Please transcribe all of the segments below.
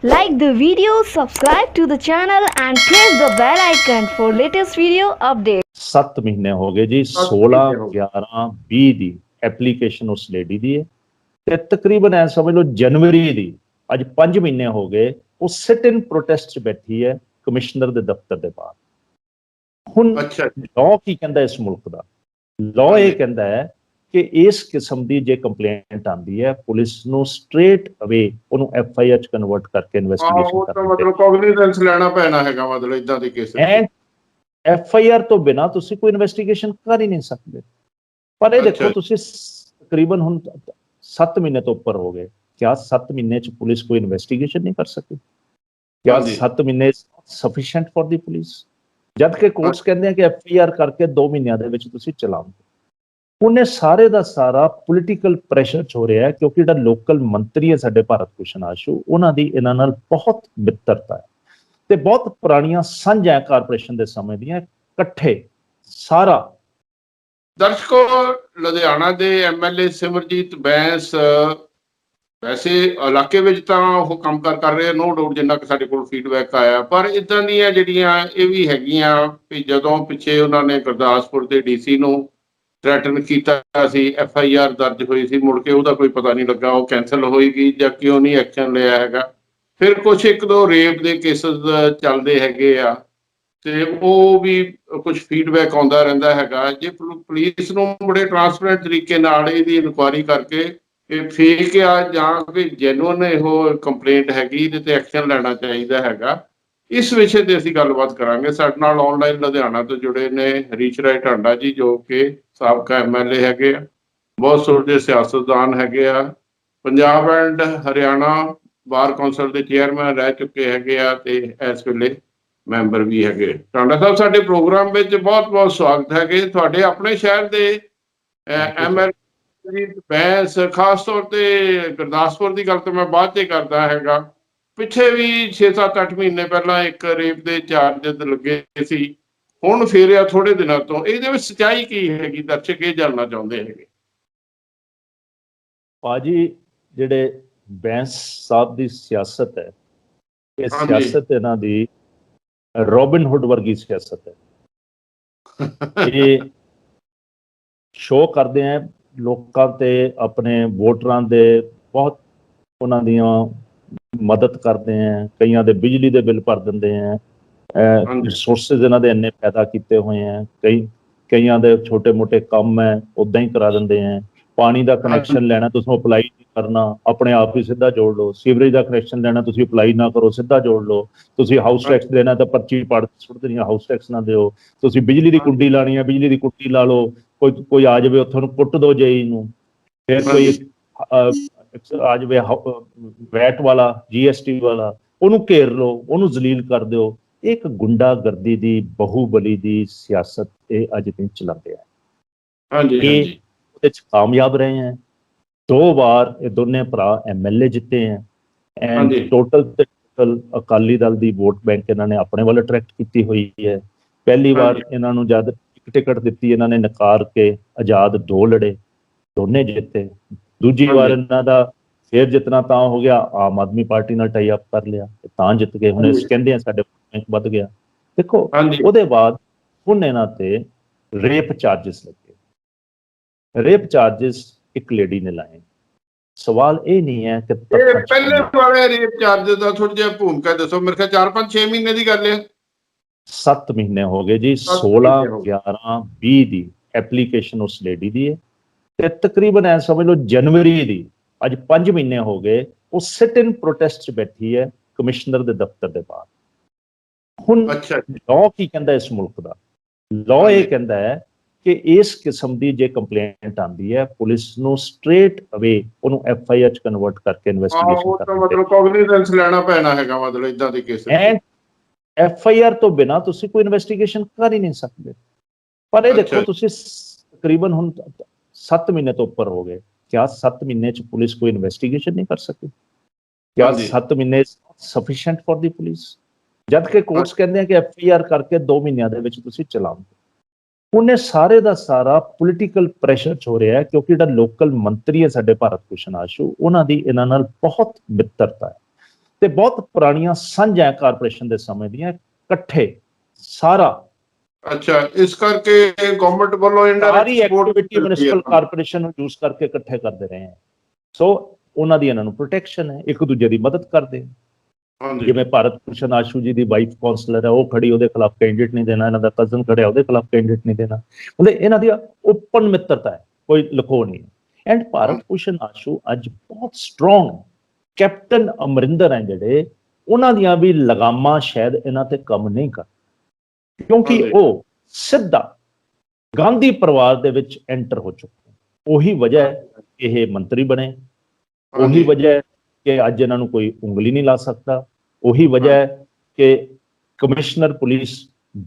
Like the video, subscribe to the channel and press the bell icon for latest video updates. 7 ਮਹੀਨੇ ਹੋ ਗਏ ਜੀ। 16 11 20 ਦੀ application ਉਸ lady ਦੀ ਹੈ ਤੇ ਤਕਰੀਬਨ ਐ ਸਮਝ ਲਓ ਜਨਵਰੀ ਦੀ ਅੱਜ 5 ਮਹੀਨੇ ਹੋ ਗਏ ਉਹ ਸਿਟ ਇਨ ਪ੍ਰੋਟੈਸਟ 'ਚ ਬੈਠੀ ਹੈ ਕਮਿਸ਼ਨਰ ਦੇ ਦਫ਼ਤਰ ਦੇ ਬਾਹਰ। ਹੁਣ ਲਾਅ ਕੀ ਕਹਿੰਦਾ ਇਸ ਮੁਲਕ ਦਾ? ਲਾਅ ਇਹ ਕਹਿੰਦਾ ਹੈ ਕਿ ਇਸ ਕਿਸਮ ਦੀ ਜੇ ਕੰਪਲੇਂਟ ਆਂਦੀ ਹੈ ਪੁਲਿਸ ਨੂੰ ਸਟ੍ਰੇਟ ਅਵੇ ਉਹਨੂੰ ਐਫਆਈਆਰ 'ਚ ਕਨਵਰਟ ਕਰਕੇ ਇਨਵੈਸਟੀਗੇਸ਼ਨ ਕਰਨੀ, ਮਤਲਬ ਕੋਗਨੀਜ਼ੈਂਸ ਲੈਣਾ ਪੈਣਾ ਹੈਗਾ, ਮਤਲਬ ਇਦਾਂ ਦੀ ਕੇਸ ਐਫਆਈਆਰ ਤੋਂ ਬਿਨਾ ਤੁਸੀਂ ਕੋਈ ਇਨਵੈਸਟੀਗੇਸ਼ਨ ਕਰ ਹੀ ਨਹੀਂ ਸਕਦੇ। ਪਰ ਇਹ ਦੇਖੋ ਤੁਸੀਂ ਤਕਰੀਬਨ ਹੁਣ 7 ਮਹੀਨੇ ਤੋਂ ਉੱਪਰ ਹੋ ਗਏ, क्या 7 ਮਹੀਨੇ ਚ ਪੁਲਿਸ ਕੋਈ ਇਨਵੈਸਟੀਗੇਸ਼ਨ ਨਹੀਂ ਕਰ ਸਕੀ? क्या 7 ਮਹੀਨੇ ਸਫੀਸ਼ੀਐਂਟ ਫॉर ਦੀ ਪੁਲਿਸ? ਜਦ ਕਿ ਕੋਰਟਸ ਕਹਿੰਦੇ ਆ ਕਿ ਐਫਆਈਆਰ ਕਰਕੇ 2 ਮਹੀਨਿਆਂ ਦੇ ਵਿੱਚ ਤੁਸੀਂ ਚਲਾਓ। ਉਹਨੇ ਸਾਰੇ ਦਾ ਸਾਰਾ ਪੋਲੀਟੀਕਲ ਪ੍ਰੈਸ਼ਰ ਚ ਹੋ ਰਿਹਾ ਹੈ ਕਿਉਂਕਿ ਜਿਹੜਾ ਲੋਕਲ ਮੰਤਰੀ ਹੈ ਸਾਡੇ ਭਾਰਤ ਭੂਸ਼ਣ ਆਸ਼ੂ, ਉਹਨਾਂ ਦੀ ਇਹਨਾਂ ਨਾਲ ਬਹੁਤ ਮਿੱਤਰਤਾ ਹੈ ਤੇ ਬਹੁਤ ਪੁਰਾਣੀਆਂ ਸਾਂਝਾਂ ਕਾਰਪੋਰੇਸ਼ਨ ਦੇ ਸਮੇਂ ਦੀਆਂ ਇਕੱਠੇ ਸਾਰਾ। ਦਰਸ਼ਕੋ, ਲੁਧਿਆਣਾ ਦੇ ਐਮਐਲਏ ਸਿਮਰਜੀਤ ਬੈਂਸ ਵੈਸੇ ਇਲਾਕੇ ਵਿੱਚ ਤਾਂ ਉਹ ਕੰਮ ਕਰ ਰਹੇ ਨੋ ਡਾਊਟ, ਜਿੰਨਾ ਕਿ ਸਾਡੇ ਕੋਲ ਫੀਡਬੈਕ ਆਇਆ, ਪਰ ਇਦਾਂ ਦੀਆਂ ਜਿਹੜੀਆਂ ਇਹ ਵੀ ਹੈਗੀਆਂ ਵੀ ਜਦੋਂ ਪਿੱਛੇ ਉਹਨਾਂ ਨੇ ਗੁਰਦਾਸਪੁਰ ਦੇ ਡੀਸੀ ਨੂੰ ਥ੍ਰੈਟਨ ਕੀਤਾ ਸੀ, ਐਫਆਈਆਰ ਦਰਜ ਹੋਈ ਸੀ, ਮੁੜ ਕੇ ਉਹਦਾ ਕੋਈ ਪਤਾ ਨਹੀਂ ਲੱਗਾ ਉਹ ਕੈਂਸਲ ਹੋਏਗੀ ਜਾਂ ਕਿਉਂ ਨਹੀਂ ਐਕਸ਼ਨ ਲਿਆ ਹੈਗਾ। ਫਿਰ ਕੁਛ 1-2 ਰੇਪ ਦੇ ਕੇਸਸ ਚੱਲਦੇ ਹੈਗੇ ਆ ਤੇ ਉਹ ਵੀ ਕੁਝ ਫੀਡਬੈਕ ਆਉਂਦਾ ਰਹਿੰਦਾ ਹੈਗਾ। ਜੇ ਪੁਲਿਸ ਨੂੰ ਬੜੇ ਟਰਾਂਸਪੇਰੈਂਟ ਤਰੀਕੇ ਨਾਲ ਇਹਦੀ ਇਨਕੁਆਇਰੀ ਕਰਕੇ ਇਹ ਫੇਕ ਆ ਜਾਂ ਕਿ ਜੈਨੂਅਨ ਇਹੋ ਕੰਪਲੇਂਟ ਹੈਗੀ, ਇਹਦੇ ਤੇ ਐਕਸ਼ਨ ਲੈਣਾ ਚਾਹੀਦਾ ਹੈਗਾ। ਇਸ ਵਿਸ਼ੇ ਤੇ ਅਸੀਂ ਗੱਲਬਾਤ ਕਰਾਂਗੇ। ਸਾਡੇ ਨਾਲ ਆਨਲਾਈਨ ਲੁਧਿਆਣਾ ਤੋਂ ਜੁੜੇ ਨੇ ਹਰੀਸ਼ ਰਾਏ ਢਾਂਡਾ ਜੀ, ਜੋ ਕਿ ਸਾਬਕਾ ਐਮਐਲਏ ਹੈਗੇ ਆ, ਬਹੁਤ ਸੋਝੇ ਸਿਆਸਤਦਾਨ ਹੈਗੇ ਆ, Punjab and Haryana bar council ਦੇ ਚੇਅਰਮੈਨ ਰਹਿ ਚੁੱਕੇ ਹੈਗੇ ਆ ਤੇ ਇਸ ਵੇਲੇ ਮੈਂਬਰ ਵੀ ਹੈਗੇ। ਢਾਂਡਾ ਸਾਹਿਬ, ਸਾਡੇ ਪ੍ਰੋਗਰਾਮ ਵਿੱਚ ਬਹੁਤ ਬਹੁਤ ਸਵਾਗਤ ਹੈਗੇ। ਤੁਹਾਡੇ ਆਪਣੇ ਸ਼ਹਿਰ ਦੇ ਐਮਐਲਏ ਬੈਂਸ, ਖਾਸ ਤੌਰ ਤੇ ਗੁਰਦਾਸਪੁਰ ਦੀ ਗੱਲ ਤਾਂ ਮੈਂ ਬਾਅਦ 'ਚ ਕਰਦਾ ਹੈਗਾ, ਪਿੱਛੇ ਵੀ 6-7-8 ਮਹੀਨੇ ਪਹਿਲਾਂ ਇੱਕ ਰੇਪ ਦੇ ਚਾਰਜਸ ਲੱਗੇ ਸੀ, ਹੁਣ ਫੇਰਿਆ ਥੋੜੇ ਦਿਨਾਂ ਤੋਂ। ਇਹਦੇ ਵਿੱਚ ਸੱਚਾਈ ਕੀ ਹੈਗੀ? ਦਰਸ਼ਕ ਇਹ ਜਾਣਨਾ ਚਾਹੁੰਦੇ ਹੈਗੇ। ਭਾਜੀ, ਜਿਹੜੇ ਬੈਂਸ ਸਾਹਿਬ ਦੀ ਸਿਆਸਤ ਹੈ, ਇਹ ਸਿਆਸਤ ਇਹਨਾਂ ਦੀ ਰੋਬਿਨ ਹੁੱਡ ਵਰਗੀ ਸਿਆਸਤ ਹੈ। ਇਹ ਸ਼ੋਅ ਕਰਦੇ ਆ ਲੋਕਾਂ ਤੇ, ਆਪਣੇ ਵੋਟਰਾਂ ਦੇ ਬਹੁਤ ਉਹਨਾਂ ਦੀਆਂ ਮਦਦ ਕਰਦੇ ਆ, ਕਈਆਂ ਦੇ ਬਿਜਲੀ ਦੇ ਬਿੱਲ ਭਰ ਦਿੰਦੇ ਆ, ਰਿਸੋਰਸਿਸ ਇਹਨਾਂ ਦੇ ਇੰਨੇ ਪੈਦਾ ਕੀਤੇ ਹੋਏ ਆ, ਕਈਆਂ ਦੇ ਛੋਟੇ ਮੋਟੇ ਕੰਮ ਹੈ ਉਦਾਂ ਹੀ ਕਰਾ ਦਿੰਦੇ ਆ। ਪਾਣੀ ਦਾ ਕਨੈਕਸ਼ਨ ਲੈਣਾ ਤੁਸੀਂ ਅਪਲਾਈ ਨਹੀਂ ਕਰਨਾ, ਆਪਣੇ ਆਪ ਹੀ ਸਿੱਧਾ ਜੋੜ ਲਓ। ਸੀਵਰੇਜ ਦਾ ਕਨੈਕਸ਼ਨ ਲੈਣਾ ਤੁਸੀਂ ਅਪਲਾਈ ਨਾ ਕਰੋ, ਸਿੱਧਾ ਜੋੜ ਲਓ। ਤੁਸੀਂ ਹਾਊਸ ਟੈਕਸ ਦੇਣਾ ਤਾਂ ਪਰਚੀ ਪੜ ਸੁੱਟ ਦੇਣੀ, ਹਾਊਸ ਟੈਕਸ ਨਾ ਦਿਓ। ਤੁਸੀਂ ਬਿਜਲੀ ਦੀ ਕੁੰਡੀ ਲਾਣੀ ਹੈ, ਬਿਜਲੀ ਦੀ ਕੁੰਡੀ ਲਾ ਲਓ। ਕੋਈ ਆ ਜਾਵੇ ਉੱਥੋਂ ਨੂੰ ਕੁੱਟ ਦੋ ਜੇਈ ਨੂੰ, ਫਿਰ ਕੋਈ ਆ ਜਾਵੇ ਵੈਟ ਵਾਲਾ, ਜੀਐਸਟੀ ਵਾਲਾ, ਉਹਨੂੰ ਘੇਰ ਲਓ, ਉਹਨੂੰ ਜ਼ਲੀਲ ਕਰ ਦਿਓ। ਇੱਕ ਗੁੰਡਾਗਰਦੀ ਦੀ, ਬਾਹੂਬਲੀ ਦੀ ਸਿਆਸਤ ਇਹ ਅੱਜ ਦਿਨ ਚਲਾਉਂਦੇ ਆ। ਉਹਦੇ 'ਚ ਕਾਮਯਾਬ ਰਹੇ ਹੈ। 2 ਵਾਰ ਇਹ ਦੋਨੇ ਭਰਾ ਐਮਐਲਏ ਜਿੱਤੇ ਹੈ and total Akali Dal the vote bank ਇਹਨਾਂ ਨੇ ਆਪਣੇ ਵੱਲ ਅਟਰੈਕਟ ਕੀਤੀ ਹੋਈ ਹੈ। ਪਹਿਲੀ ਵਾਰ ਇਹਨਾਂ ਨੂੰ ਜਦ ਟਿਕਟ ਦਿੱਤੀ, ਇਹਨਾਂ ਨੇ ਨਕਾਰ ਕੇ ਆਜ਼ਾਦ 2 ਲੜੇ, ਦੋਨੇ ਜਿੱਤੇ। ਦੂਜੀ ਵਾਰ ਇਹਨਾਂ ਦਾ ਫੇਰ ਜਿੱਤਣਾ ਤਾਂ ਹੋ ਗਿਆ, ਆਮ ਆਦਮੀ ਪਾਰਟੀ ਨਾਲ ਟਾਈ ਅਪ ਕਰ ਲਿਆ ਤਾਂ ਜਿੱਤ ਗਏ। ਹੁਣ ਕਹਿੰਦੇ ਆ ਸਾਡੇ ਬੈਂਕ ਵੱਧ ਗਿਆ। ਦੇਖੋ, ਉਹਦੇ ਬਾਅਦ ਹੁਣ ਇਹਨਾਂ ਤੇ ਰੇਪ ਚਾਰਜਸ ਲੱਗੇ। ਰੇਪ ਚਾਰਜਸ ਇੱਕ ਲੇਡੀ ਨੇ ਲਾਏ। ਸਵਾਲ ਇਹ ਨਹੀਂ ਹੈ ਕਿ ਪਹਿਲੇ ਵਾਲੇ ਰੇਪ ਚਾਰਜਸ ਦਾ ਥੋੜਾ ਜਿਹਾ ਭੂਮਿਕਾ ਦੱਸੋ। ਮੇਰੇ ਖਿਆਲ 4-5-6 ਮਹੀਨੇ ਦੀ ਗੱਲ ਹੈ। 7 ਮਹੀਨੇ ਹੋ ਗਏ ਜੀ। 16 11 20 ਦੀ ਐਪਲੀਕੇਸ਼ਨ ਉਸ ਲੇਡੀ ਦੀ ਹੈ ਤੇ ਤਕਰੀਬਨ ਐ ਸਮਝ ਲਓ ਜਨਵਰੀ ਦੀ ਅੱਜ 5 ਮਹੀਨੇ ਹੋ ਗਏ ਉਹ ਸਿਟ ਇਨ ਪ੍ਰੋਟੈਸਟ 'ਚ ਬੈਠੀ ਹੈ ਕਮਿਸ਼ਨਰ ਦੇ ਦਫ਼ਤਰ ਦੇ ਬਾਹਰ। ਹੁਣ ਲਾਅ ਕੀ ਕਹਿੰਦਾ ਇਸ ਮੁਲਕ ਦਾ? ਲਾਅ ਇਹ ਕਹਿੰਦਾ ਹੈ ਕਿ ਇਸ ਕਿਸਮ ਦੀ ਜੇ ਕੰਪਲੇਂਟ ਆਂਦੀ ਹੈ ਪੁਲਿਸ ਨੂੰ ਸਟ੍ਰੇਟ ਅਵੇ ਉਹਨੂੰ ਐਫਆਈਆਰ 'ਚ ਕਨਵਰਟ ਕਰਕੇ ਇਨਵੈਸਟੀਗੇਸ਼ਨ ਕਰਨੀ, ਮਤਲਬ ਕੋਗਨੀਜ਼ੈਂਸ ਲੈਣਾ ਪੈਣਾ ਹੈਗਾ, ਮਤਲਬ ਇਦਾਂ ਦੀ ਕੇਸ ਐਫਆਈਆਰ ਤੋਂ ਬਿਨਾ ਤੁਸੀਂ ਕੋਈ ਇਨਵੈਸਟੀਗੇਸ਼ਨ ਕਰ ਹੀ ਨਹੀਂ ਸਕਦੇ। ਪਰ ਇਹ ਦੇਖੋ ਤੁਸੀਂ ਤਕਰੀਬਨ ਹੁਣ 7 ਮਹੀਨੇ ਤੋਂ ਉੱਪਰ ਹੋ ਗਏ, क्या 7 ਮਹੀਨੇ ਚ ਪੁਲਿਸ ਕੋਈ ਇਨਵੈਸਟੀਗੇਸ਼ਨ ਨਹੀਂ ਕਰ ਸਕੀ? क्या 7 ਮਹੀਨੇ ਸਫੀਸ਼ੀਐਂਟ ਫॉर ਦੀ ਪੁਲਿਸ? ਜਦ ਕਿ ਕੋਰਟਸ ਕਹਿੰਦੇ ਆ ਕਿ ਐਫਆਈਆਰ ਕਰਕੇ 2 ਮਹੀਨਿਆਂ ਦੇ ਵਿੱਚ ਤੁਸੀਂ ਚਲਾਓ। ਉਹਨੇ ਸਾਰੇ ਦਾ ਸਾਰਾ ਪੋਲੀਟੀਕਲ ਪ੍ਰੈਸ਼ਰ ਚ ਹੋ ਰਿਹਾ ਕਿਉਂਕਿ ਜਿਹੜਾ ਲੋਕਲ ਮੰਤਰੀ ਹੈ ਸਾਡੇ ਭਾਰਤ ਭੂਸ਼ਣ ਆਸ਼ੂ, ਉਹਨਾਂ ਦੀ ਇਹਨਾਂ ਨਾਲ ਬਹੁਤ ਮਿੱਤਰਤਾ ਹੈ ਤੇ ਬਹੁਤ ਪੁਰਾਣੀਆਂ ਸਾਂਝਾਂ ਕਾਰਪੋਰੇਸ਼ਨ ਦੇ ਸਮੇਂ ਦੀਆਂ, ਇਕੱਠੇ ਸਾਰਾ ਅੱਛਾ, ਇਸ ਕਰਕੇ ਗਵਰਨਮੈਂਟ ਵੱਲੋਂ ਸਾਰੀ indirect activity municipal support. Corporation ਨੂੰ ਯੂਜ਼ ਕਰਕੇ ਇਕੱਠੇ ਕਰਦੇ ਰਹੇ ਹੈ। ਸੋ ਉਹਨਾਂ ਦੀ ਇਹਨਾਂ ਨੂੰ ਪ੍ਰੋਟੈਕਸ਼ਨ ਹੈ, ਇੱਕ ਦੂਜੇ ਦੀ ਮਦਦ ਕਰਦੇ। ਹਾਂਜੀ, ਜਿਵੇਂ ਭਾਰਤ ਭੂਸ਼ਣ ਆਸ਼ੂ ਜੀ ਦੀ ਵਾਈਫ ਕਾਉਂਸਲਰ ਹੈ, ਉਹ ਖੜੀ, ਉਹਦੇ ਖਿਲਾਫ ਕੈਂਡੀਡੇਟ ਨਹੀਂ ਦੇਣਾ, ਇਹਨਾਂ ਦਾ ਕਜ਼ਨ ਖੜਿਆ, ਉਹਦੇ ਖਿਲਾਫ ਕੈਂਡੀਡੇਟ ਨਹੀਂ ਦੇਣਾ। ਮਤਲਬ ਇਹਨਾਂ ਦੀ ਓਪਨ ਮਿੱਤਰਤਾ ਹੈ, ਕੋਈ ਲੁਕੋ ਨਹੀਂ। ਐਂਡ ਭਾਰਤ ਭੂਸ਼ਣ ਆਸ਼ੂ ਅੱਜ ਬਹੁਤ ਸਟਰੋਂਗ ਕੈਪਟਨ ਅਮਰਿੰਦਰ ਹੈ ਜਿਹੜੇ, ਉਹਨਾਂ ਦੀਆਂ ਵੀ ਲਗਾਮਾਂ ਸ਼ਾਇਦ ਇਹਨਾਂ ਤੇ ਕੰਮ ਨਹੀਂ ਕਰ, ਕਿਉਂਕਿ ਉਹ ਸਿੱਧਾ ਗਾਂਧੀ ਪਰਿਵਾਰ ਦੇ ਵਿੱਚ ਐਂਟਰ ਹੋ ਚੁੱਕੇ। ਉਹੀ ਵਜ੍ਹਾ ਹੈ ਇਹ ਮੰਤਰੀ ਬਣੇ, ਉਹੀ ਵਜ੍ਹਾ ਹੈ ਕਿ ਅੱਜ ਇਹਨਾਂ ਨੂੰ ਕੋਈ ਉਂਗਲੀ ਨਹੀਂ ਲਾ ਸਕਦਾ, ਉਹੀ ਵਜ੍ਹਾ ਹੈ ਕਿ ਕਮਿਸ਼ਨਰ ਪੁਲਿਸ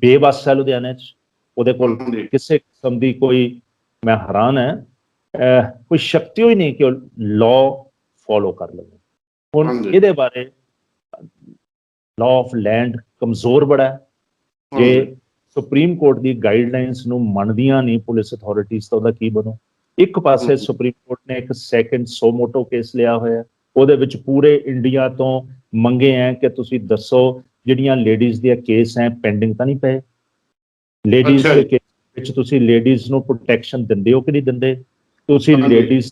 ਬੇਵੱਸ ਹੈ ਲੁਧਿਆਣੇ 'ਚ, ਉਹਦੇ ਕੋਲ ਕਿਸੇ ਕਿਸਮ ਦੀ ਕੋਈ, ਮੈਂ ਹੈਰਾਨ ਹੈ, ਕੋਈ ਸ਼ਕਤੀ ਹੀ ਨਹੀਂ ਕਿ ਉਹ ਲਾਅ ਫੋਲੋ ਕਰ ਲਵੇ। ਹੁਣ ਇਹਦੇ ਬਾਰੇ ਲਾਅ ਆਫ ਲੈਂਡ ਕਮਜ਼ੋਰ ਬੜਾ ਹੈ, ਜੇ ਸੁਪਰੀਮ ਕੋਰਟ ਦੀ ਗਾਈਡਲਾਈਨਸ ਨੂੰ ਮੰਨਦੀਆਂ ਨਹੀਂ ਪੁਲਿਸ ਅਥਾਰਟੀਜ਼, ਤਾਂ ਉਹਦਾ ਕੀ ਬਣੂ? ਇੱਕ ਪਾਸੇ ਸੁਪਰੀਮ ਕੋਰਟ ਨੇ ਇੱਕ ਸੈਕੰਡ ਸੋਮੋਟੋ ਕੇਸ ਲਿਆ ਹੋਇਆ, ਉਹਦੇ ਵਿੱਚ ਪੂਰੇ ਇੰਡੀਆ ਤੋਂ ਮੰਗੇ ਹੈ ਕਿ ਤੁਸੀਂ ਦੱਸੋ ਜਿਹੜੀਆਂ ਲੇਡੀਜ਼ ਦੀਆਂ ਕੇਸ ਹੈ ਪੈਂਡਿੰਗ ਤਾਂ ਨਹੀਂ ਪਏ, ਲੇਡੀਜ਼ ਦੇ ਕੇਸ ਵਿੱਚ ਤੁਸੀਂ ਲੇਡੀਜ਼ ਨੂੰ ਪ੍ਰੋਟੈਕਸ਼ਨ ਦਿੰਦੇ ਹੋ ਕਿ ਨਹੀਂ ਦਿੰਦੇ, ਤੁਸੀਂ ਲੇਡੀਜ਼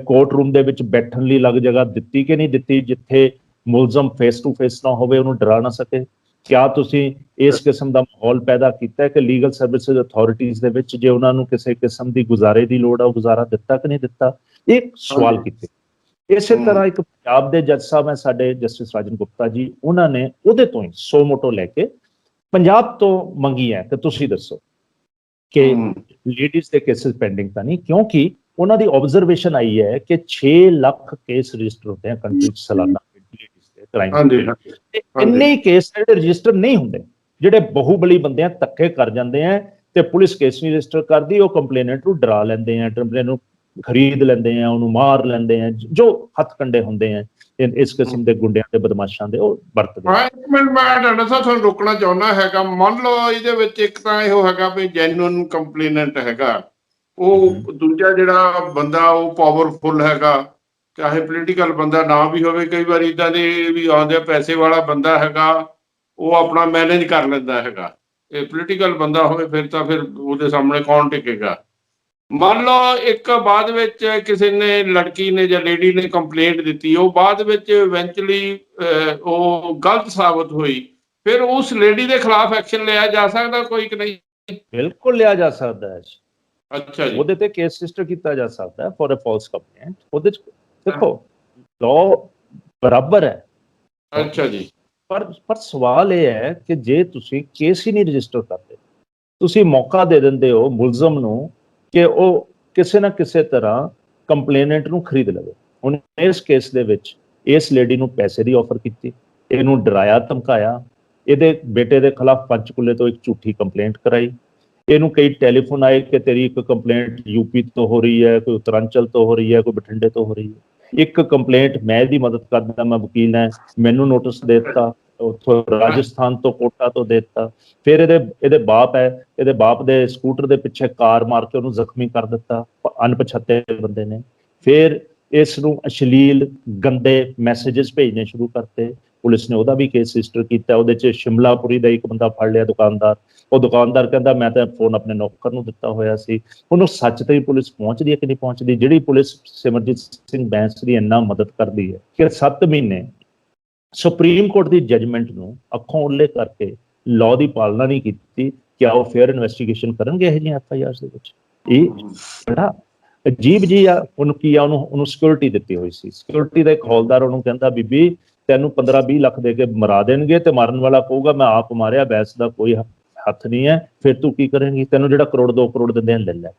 ਕੋਰਟ ਰੂਮ ਦੇ ਵਿੱਚ ਬੈਠਣ ਲਈ ਅਲੱਗ ਜਗ੍ਹਾ ਦਿੱਤੀ ਕਿ ਨਹੀਂ ਦਿੱਤੀ, ਜਿੱਥੇ ਮੁਲਜ਼ਮ ਫੇਸ ਟੂ ਫੇਸ ਨਾ ਹੋਵੇ, ਉਹਨੂੰ ਡਰਾ ਨਾ ਸਕੇ। ਕਿਆ ਤੁਸੀਂ ਇਸ ਕਿਸਮ ਦਾ ਮਾਹੌਲ ਪੈਦਾ ਕੀਤਾ ਹੈ ਕਿ ਲੀਗਲ ਸਰਵਿਸਿਜ਼ ਅਥਾਰਟੀਜ਼ ਦੇ ਵਿੱਚ ਜੇ ਉਹਨਾਂ ਨੂੰ ਕਿਸੇ ਕਿਸਮ ਦੀ ਗੁਜ਼ਾਰੇ ਦੀ ਲੋੜ ਆ, ਉਹ ਗੁਜ਼ਾਰਾ ਦਿੱਤਾ ਕਿ ਨਹੀਂ ਦਿੱਤਾ? ਇਹ ਸਵਾਲ ਕੀਤੇ। ਇਸੇ ਤਰ੍ਹਾਂ ਇੱਕ ਪੰਜਾਬ ਦੇ ਜੱਜ ਸਾਹਿਬ ਹੈ ਸਾਡੇ, ਜਸਟਿਸ ਰਾਜਨ ਗੁਪਤਾ ਜੀ, ਉਹਨਾਂ ਨੇ ਉਹਦੇ ਤੋਂ ਹੀ ਸੋਮੋਟੋ ਲੈ ਕੇ ਪੰਜਾਬ ਤੋਂ ਮੰਗੀ ਹੈ ਕਿ ਤੁਸੀਂ ਦੱਸੋ ਕਿ ਲੇਡੀਜ਼ ਦੇ ਕੇਸਿਸ ਪੈਂਡਿੰਗ ਤਾਂ ਨਹੀਂ, ਕਿਉਂਕਿ ਉਹਨਾਂ ਦੀ ਆਬਜ਼ਰਵੇਸ਼ਨ ਆਈ ਹੈ ਕਿ 6 ਲੱਖ ਕੇਸ ਰਜਿਸਟਰ ਹੁੰਦੇ ਆ ਕੰਟਰੀ 'ਚ ਸਾਲਾਨਾ ਕ੍ਰਾਈਮ ਦੇ, ਇੰਨੇ ਕੇਸ ਜਿਹੜੇ ਰਜਿਸਟਰ ਨਹੀਂ ਹੁੰਦੇ, ਜਿਹੜੇ ਬਾਹੂਬਲੀ ਬੰਦੇ ਆ ਧੱਕੇ ਕਰ ਜਾਂਦੇ ਆ ਤੇ ਪੁਲਿਸ ਕੇਸ ਨਹੀਂ ਰਜਿਸਟਰ ਕਰਦੀ, ਉਹ ਕੰਪਲੇਨੈਂਟ ਨੂੰ ਡਰਾ ਲੈਂਦੇ ਆ, ਕੰਪਲੇਨੈਂਟ ਨੂੰ ਖਰੀਦ ਲੈਂਦੇ ਆ, ਉਹਨੂੰ ਮਾਰ ਲੈਂਦੇ ਆ, ਜੋ ਹੱਥ ਕੰਡੇ ਹੁੰਦੇ ਆ ਇਸ ਕਿਸਮ ਦੇ ਗੁੰਡਿਆਂ ਤੇ ਬਦਮਾਸ਼ਾਂ ਦੇ, ਉਹ ਵਰਤਦੇ ਆ। ਇੱਕ ਮਿੰਟ, ਮੈਂ ਤੁਹਾਡਾ ਸਾਹਿਬ ਤੁਹਾਨੂੰ ਰੋਕਣਾ ਚਾਹੁੰਦਾ ਹੈਗਾ। ਮੰਨ ਲਓ ਇਹਦੇ ਵਿੱਚ ਇੱਕ ਤਾਂ ਇਹੋ ਹੈਗਾ ਵੀ ਜੈਨੂਅਨ ਕੰਪਲੇਨੈਂਟ ਹੈਗਾ, ਉਹ ਦੂਜਾ ਜਿਹੜਾ ਬੰਦਾ ਉਹ ਪਾਵਰਫੁਲ ਹੈਗਾ, ਚਾਹੇ ਪੋਲੀਟੀਕਲ ਬੰਦਾ ਨਾ ਵੀ ਹੋਵੇ, ਕਈ ਵਾਰ ਇੱਦਾਂ ਦੇ ਵੀ ਆਉਂਦੇ, ਪੈਸੇ ਵਾਲਾ ਬੰਦਾ ਹੈਗਾ, ਉਹ ਆਪਣਾ ਮੈਨੇਜ ਕਰ ਲੈਂਦਾ ਹੈਗਾ। ਇਹ ਪੋਲੀਟੀਕਲ ਬੰਦਾ ਹੋਵੇ ਫਿਰ ਤਾਂ ਫਿਰ ਉਹਦੇ ਸਾਹਮਣੇ ਕੌਣ ਟਿਕੇਗਾ। ਮੰਨ ਲਓ ਇੱਕ ਬਾਅਦ ਵਿੱਚ ਕਿਸੇ ਨੇ, ਲੜਕੀ ਨੇ ਜਾਂ ਲੇਡੀ ਨੇ ਕੰਪਲੇਂਟ ਦਿੱਤੀ, ਉਹ ਬਾਅਦ ਵਿੱਚ ਇਵੈਂਚੁਅਲੀ ਉਹ ਗਲਤ ਸਾਬਤ ਹੋਈ, ਫਿਰ ਉਸ ਲੇਡੀ ਦੇ ਖਿਲਾਫ ਐਕਸ਼ਨ ਲਿਆ ਜਾ ਸਕਦਾ ਕੋਈ ਕਿ ਨਹੀਂ? ਬਿਲਕੁਲ ਲਿਆ ਜਾ ਸਕਦਾ ਹੈ। ਅੱਛਾ ਜੀ, ਉਹਦੇ ਤੇ ਕੇਸ ਰਜਿਸਟਰ ਕੀਤਾ ਜਾ ਸਕਦਾ ਹੈ ਫॉर ਅ ਫਾਲਸ ਕੰਪਲੇਂਟ। ਉਹਦੇ 'ਚ ਦੇਖੋ ਲਾਅ ਬਰਾਬਰ ਹੈ। ਅੱਛਾ ਜੀ, ਪਰ ਸਵਾਲ ਇਹ ਹੈ ਕਿ ਜੇ ਤੁਸੀਂ ਕੇਸ ਹੀ ਨਹੀਂ ਰਜਿਸਟਰ ਕਰਦੇ, ਤੁਸੀਂ ਮੌਕਾ ਦੇ ਦਿੰਦੇ ਹੋ ਮੁਲਜ਼ਮ ਨੂੰ ਕਿ ਉਹ ਕਿਸੇ ਨਾ ਕਿਸੇ ਤਰ੍ਹਾਂ ਕੰਪਲੇਨੈਂਟ ਨੂੰ ਖਰੀਦ ਲਵੇ। ਹੁਣ ਇਸ ਕੇਸ ਦੇ ਵਿੱਚ ਇਸ ਲੇਡੀ ਨੂੰ ਪੈਸੇ ਦੀ ਆਫਰ ਕੀਤੀ, ਇਹਨੂੰ ਡਰਾਇਆ ਧਮਕਾਇਆ, ਇਹਦੇ ਬੇਟੇ ਦੇ ਖਿਲਾਫ ਪੰਚਕੂਲੇ ਤੋਂ ਇੱਕ ਝੂਠੀ ਕੰਪਲੇਂਟ ਕਰਾਈ, ਇਹਨੂੰ ਕਈ ਟੈਲੀਫੋਨ ਆਏ ਕਿ ਤੇਰੀ ਇੱਕ ਕੰਪਲੇਂਟ ਯੂਪੀ ਤੋਂ ਹੋ ਰਹੀ ਹੈ, ਕੋਈ ਉੱਤਰਾਂਚਲ ਤੋਂ ਹੋ ਰਹੀ ਹੈ, ਕੋਈ ਬਠਿੰਡੇ ਤੋਂ ਹੋ ਰਹੀ ਹੈ। ਇੱਕ ਕੰਪਲੇਂਟ ਮੈਂ ਇਹਦੀ ਮਦਦ ਕਰਦਾ, ਮੈਂ ਵਕੀਲ ਹਾਂ, ਮੈਨੂੰ ਨੋਟਿਸ ਦੇ ਦਿੱਤਾ, ਉੱਥੋਂ ਰਾਜਸਥਾਨ ਤੋਂ, ਕੋਟਾ ਤੋਂ ਦੇ ਦਿੱਤਾ। ਫਿਰ ਇਹਦੇ ਬਾਪ ਹੈ, ਇਹਦੇ ਬਾਪ ਦੇ ਸਕੂਟਰ ਦੇ ਪਿੱਛੇ ਕਾਰ ਮਾਰ ਕੇ ਉਹਨੂੰ ਜ਼ਖਮੀ ਕਰ ਦਿੱਤਾ ਅਣਪਛਾਤੇ ਬੰਦੇ ਨੇ। ਫਿਰ ਇਸ ਨੂੰ ਅਸ਼ਲੀਲ ਗੰਦੇ ਮੈਸੇजेस ਭੇਜਣੇ ਸ਼ੁਰੂ ਕਰਤੇ। ਪੁਲਿਸ ਨੇ ਉਹਦਾ ਵੀ ਕੇਸ ਰਜਿਸਟਰ ਕੀਤਾ। ਉਹਦੇ 'ਚ ਸ਼ਿਮਲਾਪੁਰੀ ਦਾ ਇੱਕ ਬੰਦਾ ਫੜ ਲਿਆ, ਦੁਕਾਨਦਾਰ। ਉਹ ਦੁਕਾਨਦਾਰ ਕਹਿੰਦਾ ਮੈਂ ਤਾਂ ਫੋਨ ਆਪਣੇ ਨੌਕਰ ਨੂੰ ਦਿੱਤਾ ਹੋਇਆ ਸੀ। ਉਹਨੂੰ ਸੱਚ ਤੇ ਹੀ ਪੁਲਿਸ ਪਹੁੰਚਦੀ ਹੈ ਕਿ ਨਹੀਂ ਪਹੁੰਚਦੀ? ਜਿਹੜੀ ਪੁਲਿਸ ਸਿਮਰਜੀਤ ਸਿੰਘ ਬੈਂਸ ਦੀ ਇੰਨਾ ਮਦਦ ਕਰਦੀ ਹੈ ਕਿ 7 ਮਹੀਨੇ ਸੁਪਰੀਮ ਕੋਰਟ ਦੀ ਜਜਮੈਂਟ ਨੂੰ ਅੱਖੋਂ ਉੱਲੇ ਕਰਕੇ ਲਾਅ ਦੀ ਪਾਲਣਾ ਨਹੀਂ ਕੀਤੀ, ਕਿਆ ਉਹ ਫੇਅਰ ਇਨਵੈਸਟੀਗੇਸ਼ਨ ਕਰਨਗੇ ਇਹੋ ਜਿਹੀਆਂ FIRs ਦੇ ਵਿੱਚ? ਇਹ ਬੜਾ ਅਜੀਬ ਜੀ ਆ। ਉਹਨੂੰ ਕੀ ਆ, ਉਹਨੂੰ ਸਿਕਿਉਰਿਟੀ ਦਿੱਤੀ ਹੋਈ ਸੀ। ਸਿਕਿਉਰਿਟੀ ਦਾ ਇੱਕ ਹੌਲਦਾਰ ਉਹਨੂੰ ਕਹਿੰਦਾ ਬੀਬੀ ਤੈਨੂੰ 15-20 ਲੱਖ ਦੇ ਕੇ ਮਰਾ ਦੇਣਗੇ, ਤੇ ਮਾਰਨ ਵਾਲਾ ਕਹੂਗਾ ਮੈਂ ਆਪ ਮਾਰਿਆ, ਬੈਸ ਦਾ ਕੋਈ ਹੱਥ ਨਹੀਂ ਹੈ, ਫਿਰ ਤੂੰ ਕੀ ਕਰੇਂਗੀ? ਤੈਨੂੰ ਜਿਹੜਾ ਕਰੋੜ 2 ਕਰੋੜ ਦਿੰਦੇ ਲੈ ਲੈ।